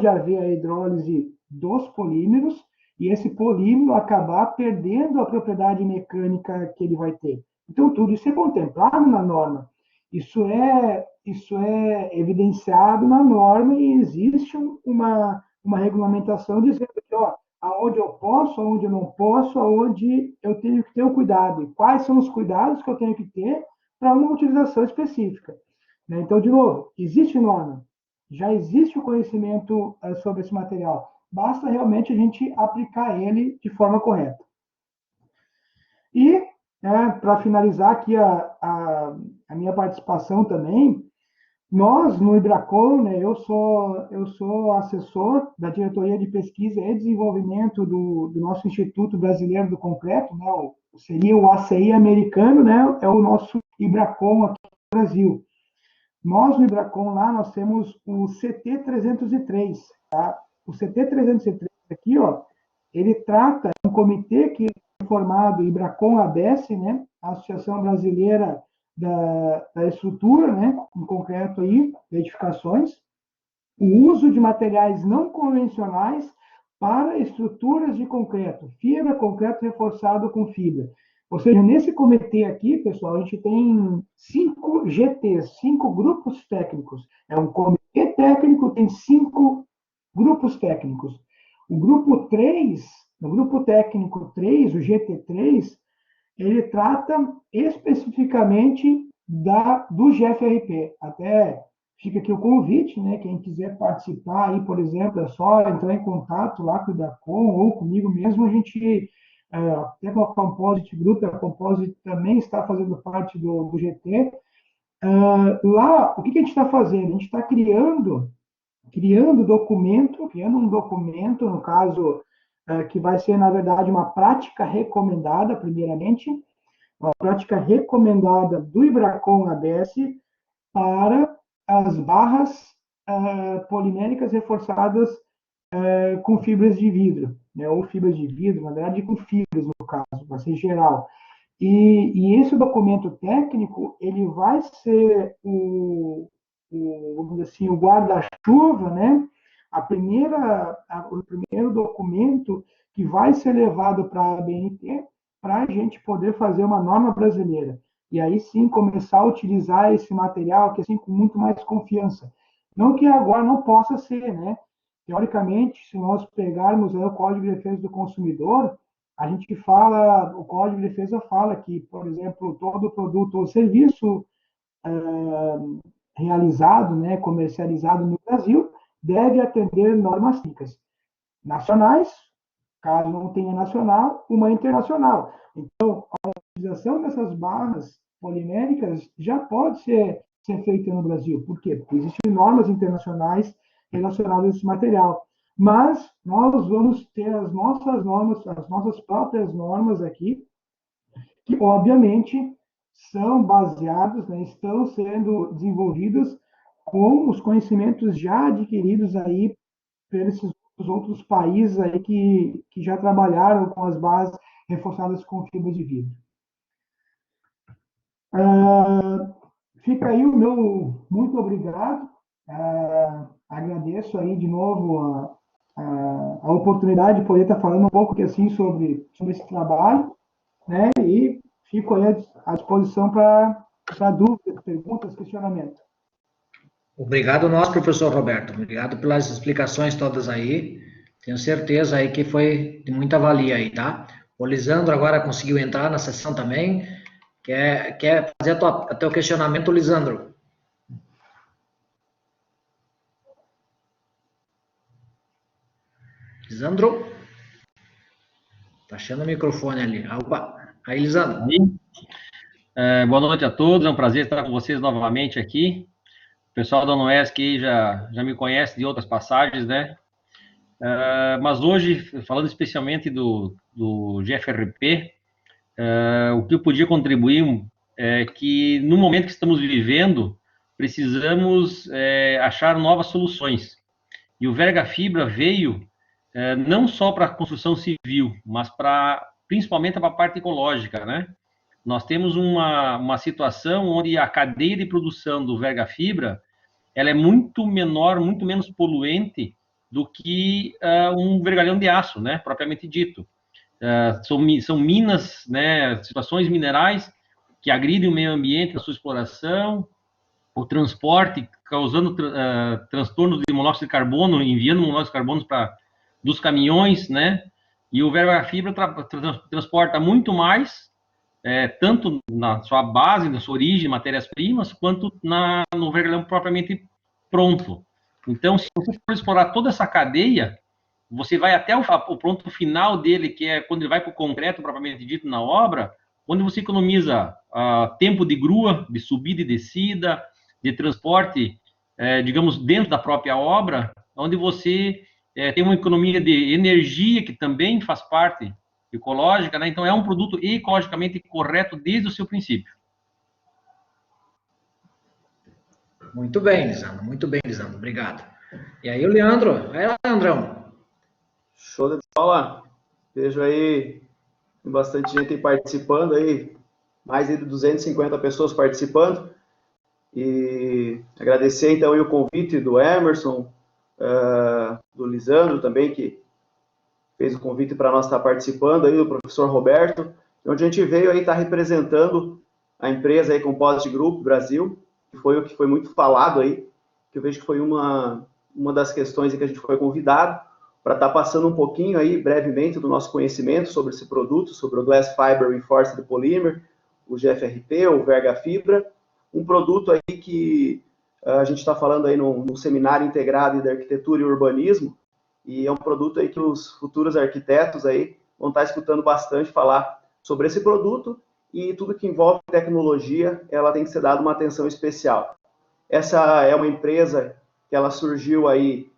haver a hidrólise dos polímeros e esse polímero acabar perdendo a propriedade mecânica que ele vai ter. Então, tudo isso é contemplado na norma. Isso é evidenciado na norma e existe uma regulamentação dizendo que, ó, aonde eu posso, aonde eu não posso, aonde eu tenho que ter o cuidado. E quais são os cuidados que eu tenho que ter para uma utilização específica. Então, de novo, existe norma, já existe o conhecimento sobre esse material. Basta realmente a gente aplicar ele de forma correta. E, para finalizar aqui a minha participação também, nós, no Ibracon, né, eu sou assessor da Diretoria de Pesquisa e Desenvolvimento do nosso Instituto Brasileiro do Concreto, né, seria o ACI americano, né, é o nosso Ibracon aqui no Brasil. Nós, no Ibracon, lá, nós temos o CT303, tá? O CT303 aqui, ó, ele trata um comitê que é formado Ibracon ABS, né? A Associação Brasileira da Estrutura, né? Em concreto aí, edificações, o uso de materiais não convencionais para estruturas de concreto, fibra, concreto reforçado com fibra. Ou seja, nesse comitê aqui, pessoal, a gente tem 5 GTs, 5 grupos técnicos. É um comitê técnico, tem 5 grupos técnicos. O grupo 3, o grupo técnico 3, o GT3, ele trata especificamente do GFRP. Até fica aqui o convite, né? Quem quiser participar aí, por exemplo, é só entrar em contato lá com o Ibracon ou comigo mesmo, a gente até com a Composite Group, a Composite também está fazendo parte do GT. Lá, o que a gente está fazendo? A gente está criando um documento, no caso, que vai ser, na verdade, uma prática recomendada, primeiramente, uma prática recomendada do Ibracon ABS para as barras poliméricas reforçadas com fibras de vidro, né, ou fibras de vidro, na verdade, com fibras, no caso, vai ser geral. E esse documento técnico, ele vai ser vamos dizer assim, o guarda-chuva, né? O primeiro documento que vai ser levado para a ABNT para a gente poder fazer uma norma brasileira. E aí sim começar a utilizar esse material que assim com muito mais confiança. Não que agora não possa ser, né? Teoricamente, se nós pegarmos aí o Código de Defesa do Consumidor, a gente fala, o Código de Defesa fala que, por exemplo, todo produto ou serviço realizado, né, comercializado no Brasil, deve atender normas técnicas nacionais, caso não tenha nacional, uma internacional. Então, a utilização dessas barras poliméricas já pode ser feita no Brasil. Por quê? Porque existem normas internacionais relacionadas a esse material. Mas nós vamos ter as nossas normas, as nossas próprias normas aqui, que obviamente são baseadas, né, estão sendo desenvolvidas com os conhecimentos já adquiridos aí pelos outros países aí que já trabalharam com as bases reforçadas com fibra de vidro. Fica aí o meu muito obrigado. Agradeço aí de novo a oportunidade de poder estar falando um pouco assim sobre esse trabalho, né? E fico aí à disposição para dúvidas, perguntas, questionamentos. Obrigado nós, professor Roberto. Obrigado pelas explicações todas aí. Tenho certeza aí que foi de muita valia aí, tá? O Lisandro agora conseguiu entrar na sessão também. Quer fazer teu questionamento, Lisandro? Lisandro? Tá achando o microfone ali. Opa. Aí, Lisandro. Boa noite a todos, é um prazer estar com vocês novamente aqui. O pessoal da UNOESC já me conhece de outras passagens, né? Mas hoje, falando especialmente do GFRP, o que eu podia contribuir é que, no momento que estamos vivendo, precisamos achar novas soluções. E o Verga Fibra veio não só para a construção civil, mas principalmente para a parte ecológica, né? Nós temos uma situação onde a cadeia de produção do Verga Fibra ela é muito menor, muito menos poluente do que um vergalhão de aço, né? Propriamente dito. São minas, né? Situações minerais que agridem o meio ambiente na sua exploração, o transporte causando transtornos de monóxido de carbono, enviando monóxido de carbono dos caminhões, né? E o Verga Fibra transporta muito mais, tanto na sua base, na sua origem, matérias-primas, quanto no vergalhão propriamente pronto. Então, se você for explorar toda essa cadeia, você vai até o ponto final dele, que é quando ele vai para o concreto, propriamente dito, na obra, onde você economiza tempo de grua, de subida e descida, de transporte, digamos, dentro da própria obra, onde você tem uma economia de energia, que também faz parte ecológica, né? Então, é um produto ecologicamente correto desde o seu princípio. Muito bem, Lisandro. Muito bem, Lisandro. Obrigado. E aí, o Leandro? Aí, Leandrão. Show de bola. Vejo aí bastante gente participando aí, mais de 250 pessoas participando. E agradecer então aí o convite do Emerson, do Lisandro também, que fez o convite para nós estar participando aí, do professor Roberto, onde a gente veio aí estar representando a empresa aí Composite Group Brasil, que foi o que foi muito falado aí, que eu vejo que foi uma das questões que a gente foi convidado para estar passando um pouquinho aí, brevemente, do nosso conhecimento sobre esse produto, sobre o Glass Fiber Reinforced Polymer, o GFRP, o Verga Fibra, um produto aí que a gente está falando aí num seminário integrado de arquitetura e urbanismo, e é um produto aí que os futuros arquitetos aí vão estar escutando bastante falar sobre esse produto, e tudo que envolve tecnologia, ela tem que ser dada uma atenção especial. Essa é uma empresa que ela surgiu aí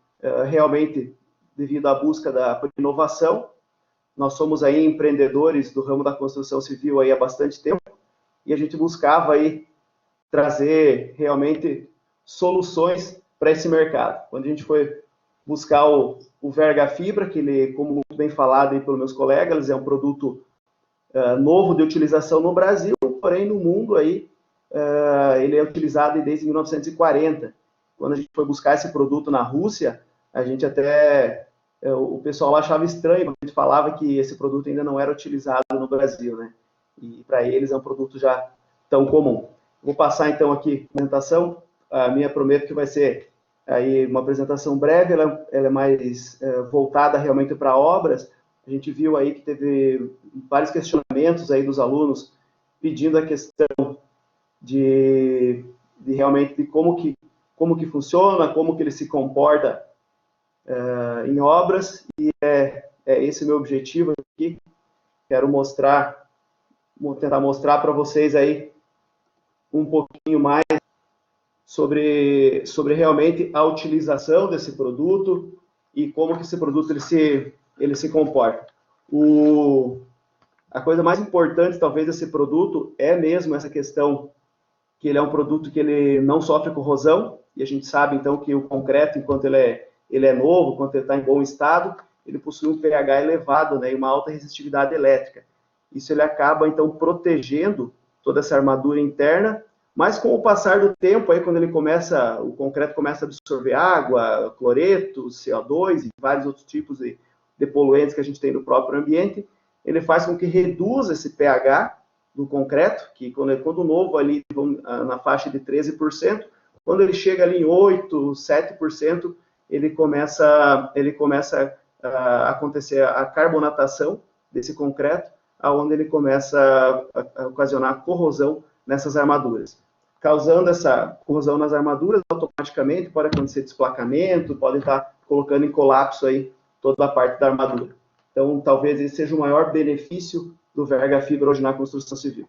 realmente devido à busca da inovação. Nós somos aí empreendedores do ramo da construção civil aí há bastante tempo, e a gente buscava aí trazer realmente soluções para esse mercado. Quando a gente foi buscar o Verga Fibra, que ele, como muito bem falado aí pelos meus colegas, é um produto novo de utilização no Brasil, porém no mundo aí ele é utilizado desde 1940. Quando a gente foi buscar esse produto na Rússia, a gente até o pessoal achava estranho, porque a gente falava que esse produto ainda não era utilizado no Brasil, né? E para eles é um produto já tão comum. Vou passar então aqui a apresentação. A minha prometo que vai ser aí uma apresentação breve, ela é mais voltada realmente para obras. A gente viu aí que teve vários questionamentos aí dos alunos pedindo a questão de realmente de como que funciona, como que ele se comporta em obras, e é esse o meu objetivo aqui. Quero tentar mostrar para vocês aí um pouquinho mais sobre realmente a utilização desse produto e como que esse produto ele se comporta. A coisa mais importante, talvez, desse produto é mesmo essa questão que ele é um produto que ele não sofre corrosão, e a gente sabe, então, que o concreto, enquanto ele é novo, enquanto ele está em bom estado, ele possui um pH elevado, né, e uma alta resistividade elétrica. Isso ele acaba, então, protegendo toda essa armadura interna, mas com o passar do tempo, aí, quando o concreto começa a absorver água, cloreto, CO2 e vários outros tipos de poluentes que a gente tem no próprio ambiente, ele faz com que reduza esse pH do concreto, que quando novo ali na faixa de 13%, quando ele chega ali em 8%, 7%, ele começa a acontecer a carbonatação desse concreto, aonde ele começa a ocasionar corrosão nessas armaduras. Causando essa corrosão nas armaduras, automaticamente pode acontecer desplacamento, pode estar colocando em colapso aí toda a parte da armadura. Então, talvez esse seja o maior benefício do Verga Fibra hoje na construção civil.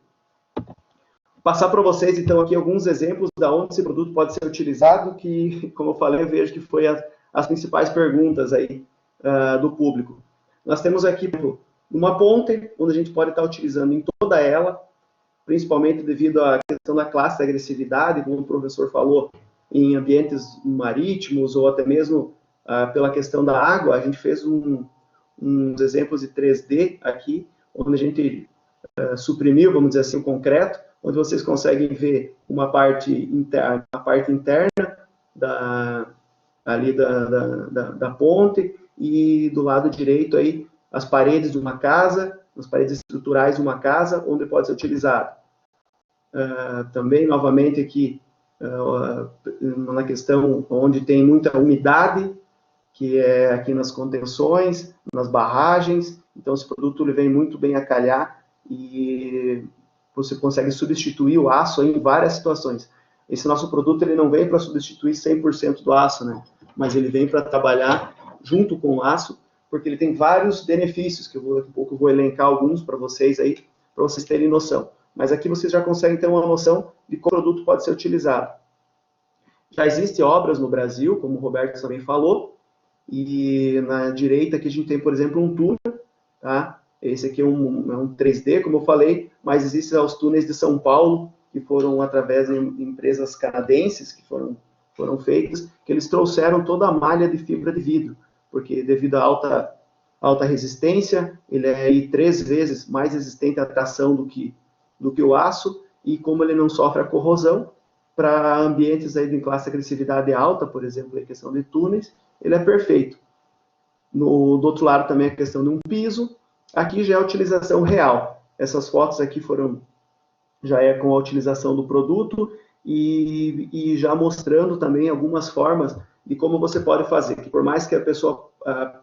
Vou passar para vocês, então, aqui alguns exemplos de onde esse produto pode ser utilizado, que, como eu falei, eu vejo que foi as principais perguntas aí do público. Nós temos aqui uma ponte, onde a gente pode estar utilizando em toda ela, principalmente devido à questão da classe de agressividade, como o professor falou, em ambientes marítimos ou até mesmo pela questão da água. A gente fez uns exemplos de 3D aqui, onde a gente suprimiu, vamos dizer assim, o concreto, onde vocês conseguem ver uma parte interna, ali da ponte, e do lado direito aí as paredes de uma casa, as paredes estruturais de uma casa, onde pode ser utilizado. Também, novamente, aqui, na questão onde tem muita umidade, que é aqui nas contenções, nas barragens. Então, esse produto ele vem muito bem a calhar e você consegue substituir o aço em várias situações. Esse nosso produto ele não vem para substituir 100% do aço, né? Mas ele vem para trabalhar junto com o aço, porque ele tem vários benefícios, que daqui a pouco eu vou elencar alguns para vocês aí, para vocês terem noção. Mas aqui vocês já conseguem ter uma noção de como o produto pode ser utilizado. Já existem obras no Brasil, como o Roberto também falou, e na direita aqui a gente tem, por exemplo, um túnel, tá? Esse aqui é um 3D, como eu falei, mas existem os túneis de São Paulo, que foram através de empresas canadenses, que foram feitas, que eles trouxeram toda a malha de fibra de vidro, porque devido à alta resistência, ele é aí 3 vezes mais resistente à tração do que o aço, e como ele não sofre a corrosão, para ambientes aí de classe de agressividade alta, por exemplo, a questão de túneis, ele é perfeito. Do outro lado também a questão de um piso, aqui já é a utilização real. Essas fotos aqui já é com a utilização do produto e já mostrando também algumas formas de como você pode fazer, que por mais que a pessoa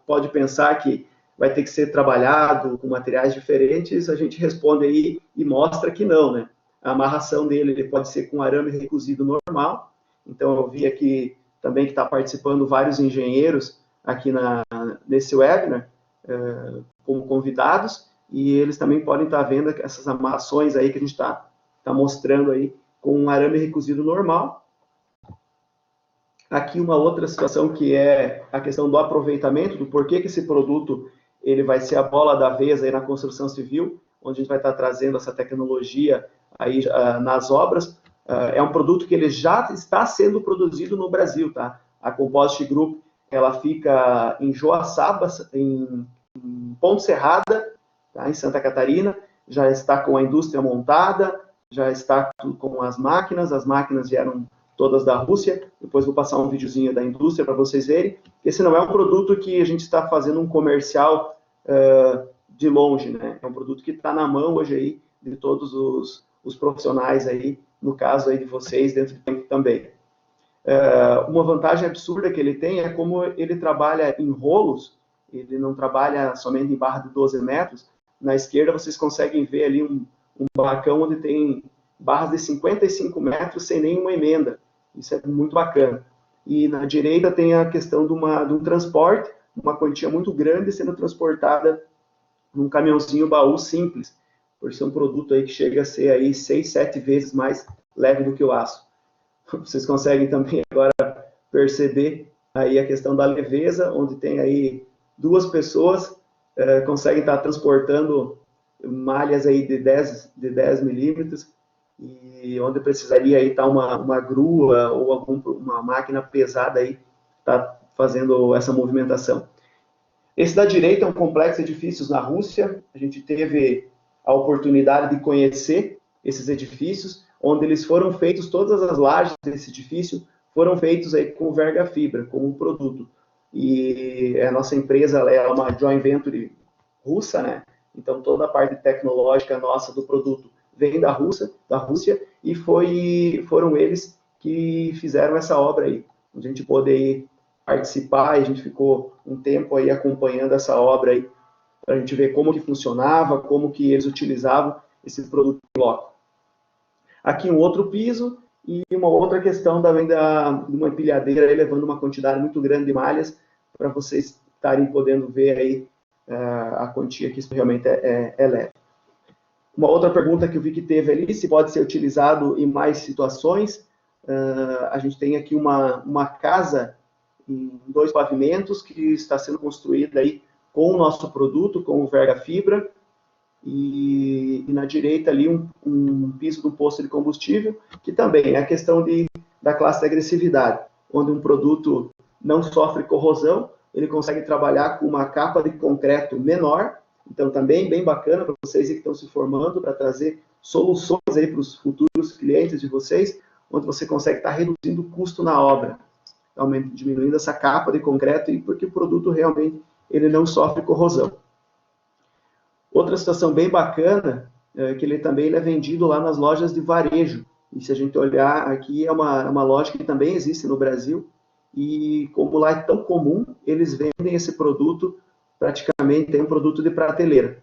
pode pensar que vai ter que ser trabalhado com materiais diferentes, a gente responde aí e mostra que não, né? A amarração dele ele pode ser com arame recozido normal. Então, eu vi aqui também que está participando vários engenheiros aqui nesse webinar, como convidados, e eles também podem estar vendo essas amarrações aí que a gente está mostrando aí com um arame recozido normal. Aqui uma outra situação que é a questão do aproveitamento, do porquê que esse produto ele vai ser a bola da vez aí na construção civil, onde a gente vai estar trazendo essa tecnologia aí nas obras. É um produto que ele já está sendo produzido no Brasil, tá? A Composite Group, ela fica em Joaçaba, em Ponte Serrada, tá? Em Santa Catarina, já está com a indústria montada, já está com as máquinas vieram todas da Rússia. Depois vou passar um videozinho da indústria para vocês verem. Esse não é um produto que a gente está fazendo um comercial de longe, né? É um produto que está na mão hoje aí de todos os profissionais aí, no caso aí de vocês, dentro do tempo também. Uma vantagem absurda que ele tem é como ele trabalha em rolos, ele não trabalha somente em barra de 12 metros. Na esquerda vocês conseguem ver ali um barracão onde tem barras de 55 metros sem nenhuma emenda. Isso é muito bacana. E na direita tem a questão de um transporte, uma quantia muito grande sendo transportada num caminhãozinho baú simples, por ser um produto aí que chega a ser aí 6, 7 vezes mais leve do que o aço. Vocês conseguem também agora perceber aí a questão da leveza, onde tem aí 2 pessoas conseguem estar transportando malhas aí de 10 milímetros, e onde precisaria aí estar uma grua ou uma máquina pesada aí tá fazendo essa movimentação. Esse da direita é um complexo de edifícios na Rússia. A gente teve a oportunidade de conhecer esses edifícios, onde eles foram feitos, todas as lajes desse edifício foram feitos aí com verga fibra, como um produto. E a nossa empresa ela é uma joint venture russa, né? Então toda a parte tecnológica nossa do produto vem da Rússia, e foram eles que fizeram essa obra aí. A gente pôde participar, e a gente ficou um tempo aí acompanhando essa obra aí, para a gente ver como que funcionava, como que eles utilizavam esse produto em loco. Aqui um outro piso, e uma outra questão também de uma empilhadeira aí, levando uma quantidade muito grande de malhas, para vocês estarem podendo ver aí a quantia que isso realmente é leve. Uma outra pergunta que eu vi que teve ali, se pode ser utilizado em mais situações. A gente tem aqui uma casa em 2 pavimentos, que está sendo construída aí com o nosso produto, com o Verga Fibra, e na direita ali um piso do posto de combustível, que também é a questão da classe de agressividade, onde um produto não sofre corrosão, ele consegue trabalhar com uma capa de concreto menor, então também bem bacana para vocês que estão se formando, para trazer soluções aí para os futuros clientes de vocês, onde você consegue estar reduzindo o custo na obra, diminuindo essa capa de concreto, e porque o produto realmente ele não sofre corrosão. Outra situação bem bacana é que ele também é vendido lá nas lojas de varejo. E se a gente olhar aqui, é uma loja que também existe no Brasil. E como lá é tão comum, eles vendem esse produto, praticamente é um produto de prateleira.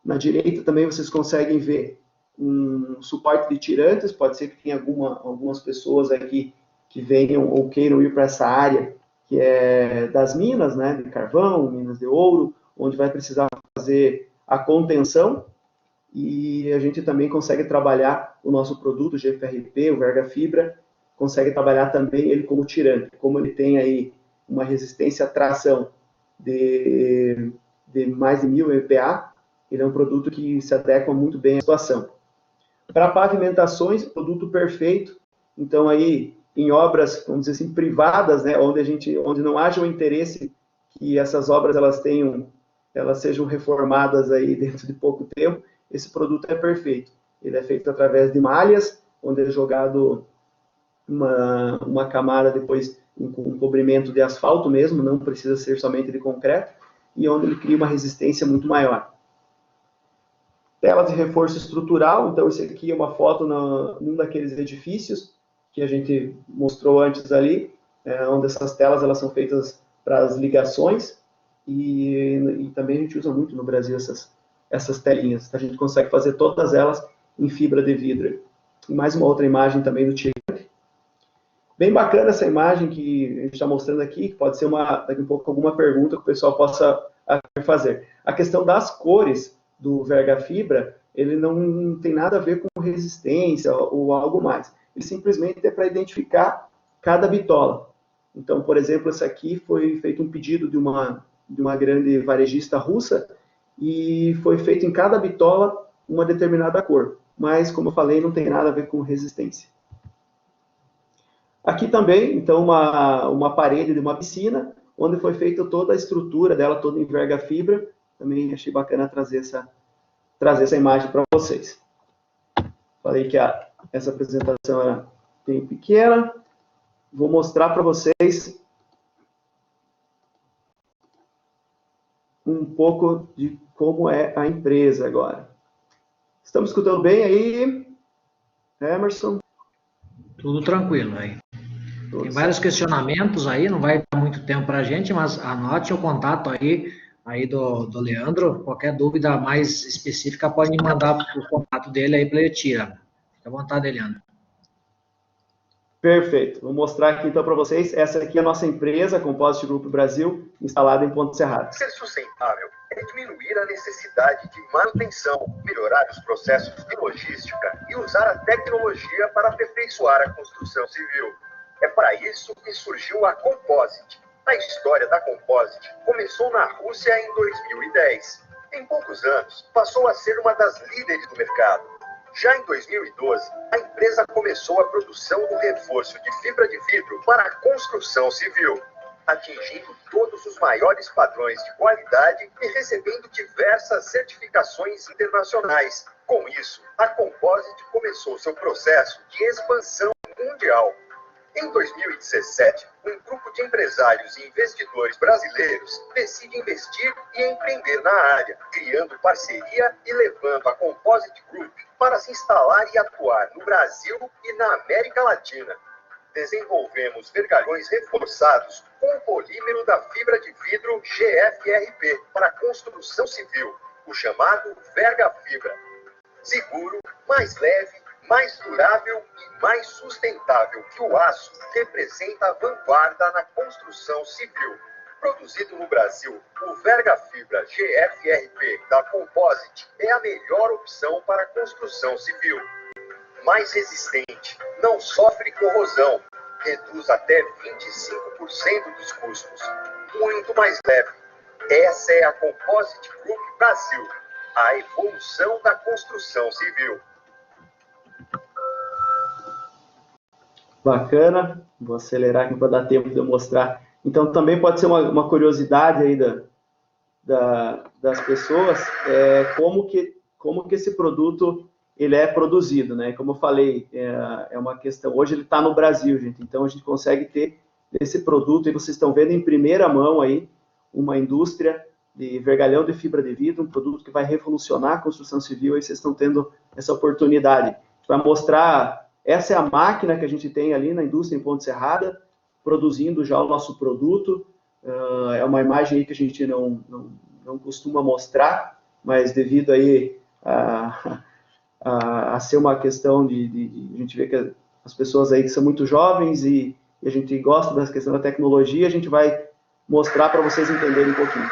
Na direita também vocês conseguem ver um suporte de tirantes. Pode ser que tenha algumas pessoas aqui que venham ou queiram ir para essa área, que é das minas, né, de carvão, minas de ouro, onde vai precisar fazer a contenção, e a gente também consegue trabalhar o nosso produto GFRP, o Verga Fibra, consegue trabalhar também ele como tirante. Como ele tem aí uma resistência à tração de mais de 1000 MPa, ele é um produto que se adequa muito bem à situação. Para pavimentações, produto perfeito. Então aí, em obras, vamos dizer assim, privadas, né, onde não haja o interesse que essas obras elas sejam reformadas aí dentro de pouco tempo, esse produto é perfeito. Ele é feito através de malhas, onde é jogado uma camada depois com um cobrimento de asfalto mesmo, não precisa ser somente de concreto, e onde ele cria uma resistência muito maior. Tela de reforço estrutural, então isso aqui é uma foto num daqueles edifícios que a gente mostrou antes ali, onde essas telas elas são feitas para as ligações, e também a gente usa muito no Brasil essas telinhas. A gente consegue fazer todas elas em fibra de vidro. E mais uma outra imagem também do tirante. Bem bacana essa imagem que a gente está mostrando aqui, que pode ser daqui a pouco alguma pergunta que o pessoal possa fazer. A questão das cores do Verga Fibra, ele não tem nada a ver com resistência ou algo mais. Ele simplesmente é para identificar cada bitola. Então, por exemplo, esse aqui foi feito um pedido de uma grande varejista russa, e foi feito em cada bitola uma determinada cor. Mas, como eu falei, não tem nada a ver com resistência. Aqui também, então, uma parede de uma piscina, onde foi feita toda a estrutura dela, toda em Verga Fibra. Também achei bacana trazer essa imagem para vocês. Falei que essa apresentação era bem pequena. Vou mostrar para vocês um pouco de como é a empresa agora. Estamos escutando bem aí, Emerson? Tudo tranquilo aí. Tem vários questionamentos aí, não vai dar muito tempo para a gente, mas anote o contato aí do Leandro. Qualquer dúvida mais específica pode me mandar o contato dele aí para ele tirar. Fica à vontade, Leandro. Perfeito. Vou mostrar aqui então para vocês. Essa aqui é a nossa empresa, Composite Group Brasil, instalada em Ponte Serrada. Ser sustentável é diminuir a necessidade de manutenção, melhorar os processos de logística e usar a tecnologia para aperfeiçoar a construção civil. É para isso que surgiu a Composite. A história da Composite começou na Rússia em 2010. Em poucos anos, passou a ser uma das líderes do mercado. Já em 2012, a empresa começou a produção do reforço de fibra de vidro para a construção civil, atingindo todos os maiores padrões de qualidade e recebendo diversas certificações internacionais. Com isso, a Composite começou seu processo de expansão mundial. Em 2017, um grupo de empresários e investidores brasileiros decide investir e empreender na área, criando parceria e levando a Composite Group para se instalar e atuar no Brasil e na América Latina. Desenvolvemos vergalhões reforçados com o polímero da fibra de vidro GFRP para construção civil, o chamado Verga Fibra. Seguro, mais leve, mais durável e mais sustentável que o aço, representa a vanguarda na construção civil. Produzido no Brasil, o Verga Fibra GFRP da Composite é a melhor opção para a construção civil. Mais resistente, não sofre corrosão, reduz até 25% dos custos. Muito mais leve. Essa é a Composite Group Brasil, a evolução da construção civil. Bacana, vou acelerar aqui para dar tempo de eu mostrar. Então, também pode ser uma curiosidade aí das pessoas, como que esse produto ele é produzido, né? Como eu falei, é uma questão, hoje ele está no Brasil, gente, então a gente consegue ter esse produto, e vocês estão vendo em primeira mão aí, uma indústria de vergalhão de fibra de vidro, um produto que vai revolucionar a construção civil, aí vocês estão tendo essa oportunidade. Vai mostrar, essa é a máquina que a gente tem ali na indústria em Ponte Serrada, produzindo já o nosso produto. É uma imagem aí que a gente não costuma mostrar, mas devido aí a ser uma questão de a gente vê que as pessoas aí que são muito jovens e a gente gosta da questão da tecnologia, a gente vai mostrar para vocês entenderem um pouquinho.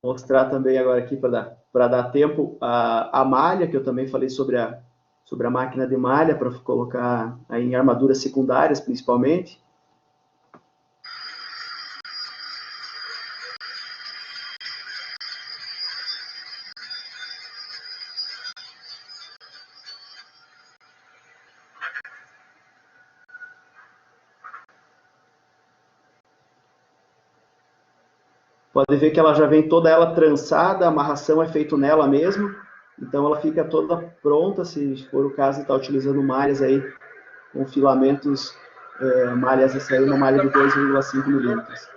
Mostrar também agora aqui para dar tempo a malha, que eu também falei sobre a máquina de malha, para colocar aí em armaduras secundárias, principalmente. Pode ver que ela já vem toda ela trançada, a amarração é feita nela mesmo, então ela fica toda pronta, se for o caso de estar utilizando malhas aí com filamentos, malhas, essa aí é uma malha de 2,5 milímetros.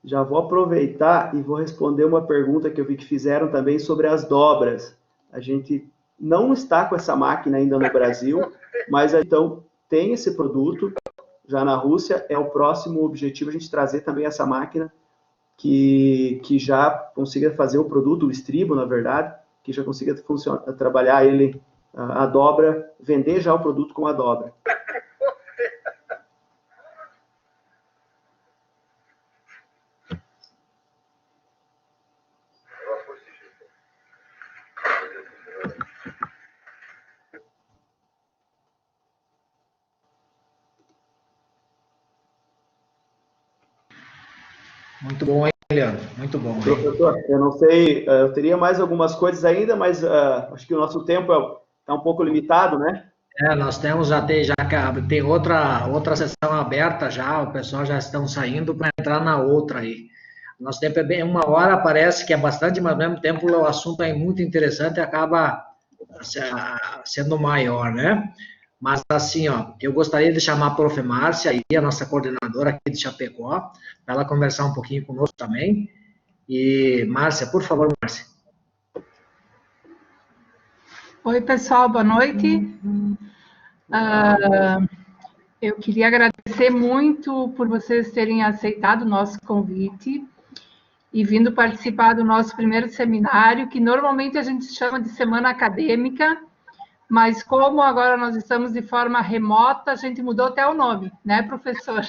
Já vou aproveitar e vou responder uma pergunta que eu vi que fizeram também sobre as dobras. A gente não está com essa máquina ainda no Brasil, mas então tem esse produto já na Rússia. É o próximo objetivo a gente trazer também essa máquina que já consiga fazer o produto, o estribo, na verdade, que já consiga trabalhar ele, a dobra, vender já o produto com a dobra. Muito bom, hein, Leandro? Muito bom. Professor, eu não sei, eu teria mais algumas coisas ainda, mas acho que o nosso tempo está um pouco limitado, né? Nós temos já tem outra sessão aberta já, o pessoal já estão saindo para entrar na outra aí. Nosso tempo é bem 1 hora, parece que é bastante, mas ao mesmo tempo o assunto é muito interessante e acaba sendo maior, né? Mas assim, ó, eu gostaria de chamar a Prof. Márcia, aí, a nossa coordenadora aqui de Chapecó, para ela conversar um pouquinho conosco também. E, Márcia, por favor, Márcia. Oi, pessoal, boa noite. Eu queria agradecer muito por vocês terem aceitado o nosso convite e vindo participar do nosso primeiro seminário, que normalmente a gente chama de semana acadêmica, mas como agora nós estamos de forma remota, a gente mudou até o nome, né, professor?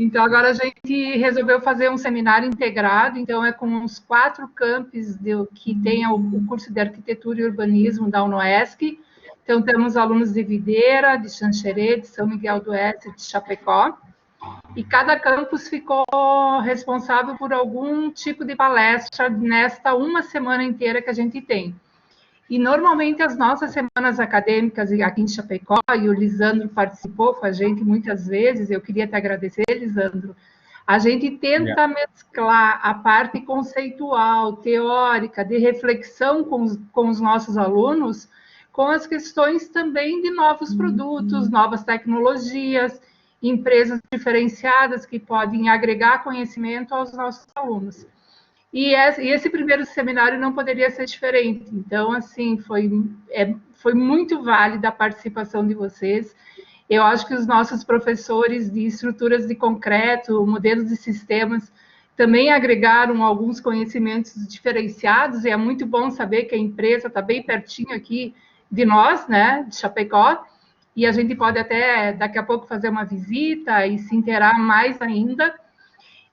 Então, agora a gente resolveu fazer um seminário integrado, então é com os 4 campos que tem o curso de Arquitetura e Urbanismo da UNOESC. Então, temos alunos de Videira, de Xanxerê, de São Miguel do Oeste, de Chapecó. E cada campus ficou responsável por algum tipo de palestra nesta 1 semana inteira que a gente tem. E, normalmente, as nossas semanas acadêmicas aqui em Chapecó, e o Lisandro participou com a gente muitas vezes, eu queria te agradecer, Lisandro, a gente tenta mesclar a parte conceitual, teórica, de reflexão com os nossos alunos, com as questões também de novos produtos, novas tecnologias, empresas diferenciadas que podem agregar conhecimento aos nossos alunos. E esse primeiro seminário não poderia ser diferente. Então, assim, foi muito válida a participação de vocês. Eu acho que os nossos professores de estruturas de concreto, modelos de sistemas, também agregaram alguns conhecimentos diferenciados, e é muito bom saber que a empresa está bem pertinho aqui de nós, né, de Chapecó, e a gente pode até, daqui a pouco, fazer uma visita e se inteirar mais ainda.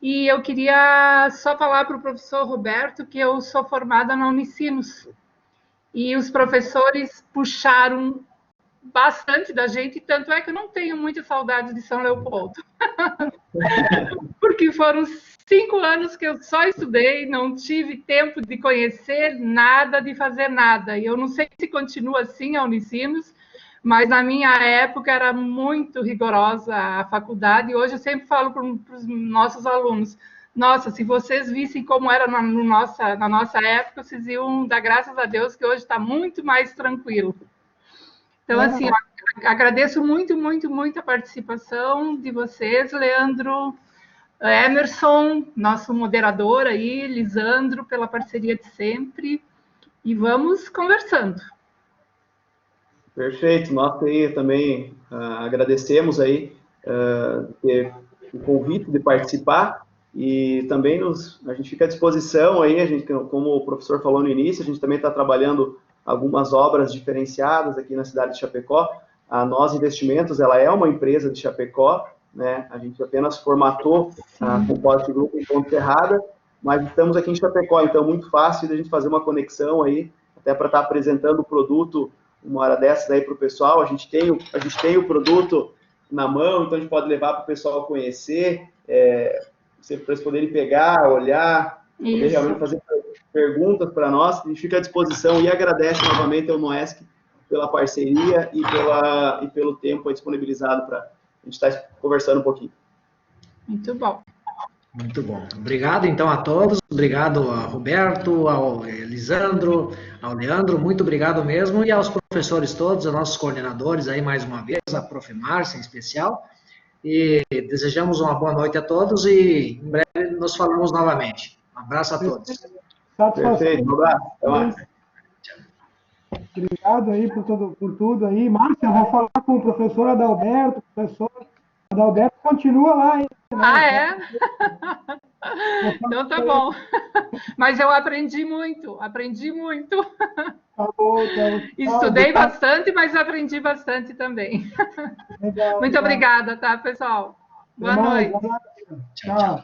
E eu queria só falar para o professor Roberto que eu sou formada na Unicinos, e os professores puxaram bastante da gente, tanto é que eu não tenho muita saudade de São Leopoldo. Porque foram 5 anos que eu só estudei, não tive tempo de conhecer nada, de fazer nada. E eu não sei se continua assim a Unicinos, mas na minha época era muito rigorosa a faculdade, e hoje eu sempre falo para os nossos alunos, nossa, se vocês vissem como era na nossa época, vocês iam dar graças a Deus que hoje está muito mais tranquilo. Então, assim, eu agradeço muito, muito, muito a participação de vocês, Leandro, Emerson, nosso moderador aí, Lisandro, pela parceria de sempre, e vamos conversando. Perfeito, nós aí também agradecemos aí o convite de participar, e também a gente fica à disposição aí, a gente, como o professor falou no início, a gente também está trabalhando algumas obras diferenciadas aqui na cidade de Chapecó. A Nós Investimentos, ela é uma empresa de Chapecó, né? A gente apenas formatou a Composite Group em Ponte Serrada, mas estamos aqui em Chapecó, então é muito fácil a gente fazer uma conexão aí, até para estar apresentando o produto uma hora dessas aí para o pessoal. A gente tem o produto na mão, então a gente pode levar para o pessoal conhecer, para eles poderem pegar, olhar, poder realmente fazer perguntas para nós. A gente fica à disposição e agradece novamente ao Noesc pela parceria e pelo tempo disponibilizado para a gente estar conversando um pouquinho. Muito bom. Muito bom. Obrigado, então, a todos. Obrigado ao Roberto, ao Lisandro, ao Leandro. Muito obrigado mesmo. E aos professores todos, aos nossos coordenadores aí, mais uma vez, a Prof. Márcia, em especial. E desejamos uma boa noite a todos e em breve nos falamos novamente. Um abraço a todos. Perfeito. Um abraço. Até mais. Obrigado aí por tudo aí. Márcia, eu vou falar com o professor Adalberto. O professor Adalberto continua lá, hein? Ah, é? Então tá bom. Mas eu aprendi muito. Tá bom. Estudei bastante, mas aprendi bastante também. Legal, Muito obrigada, tá, pessoal? Boa noite. Tchau.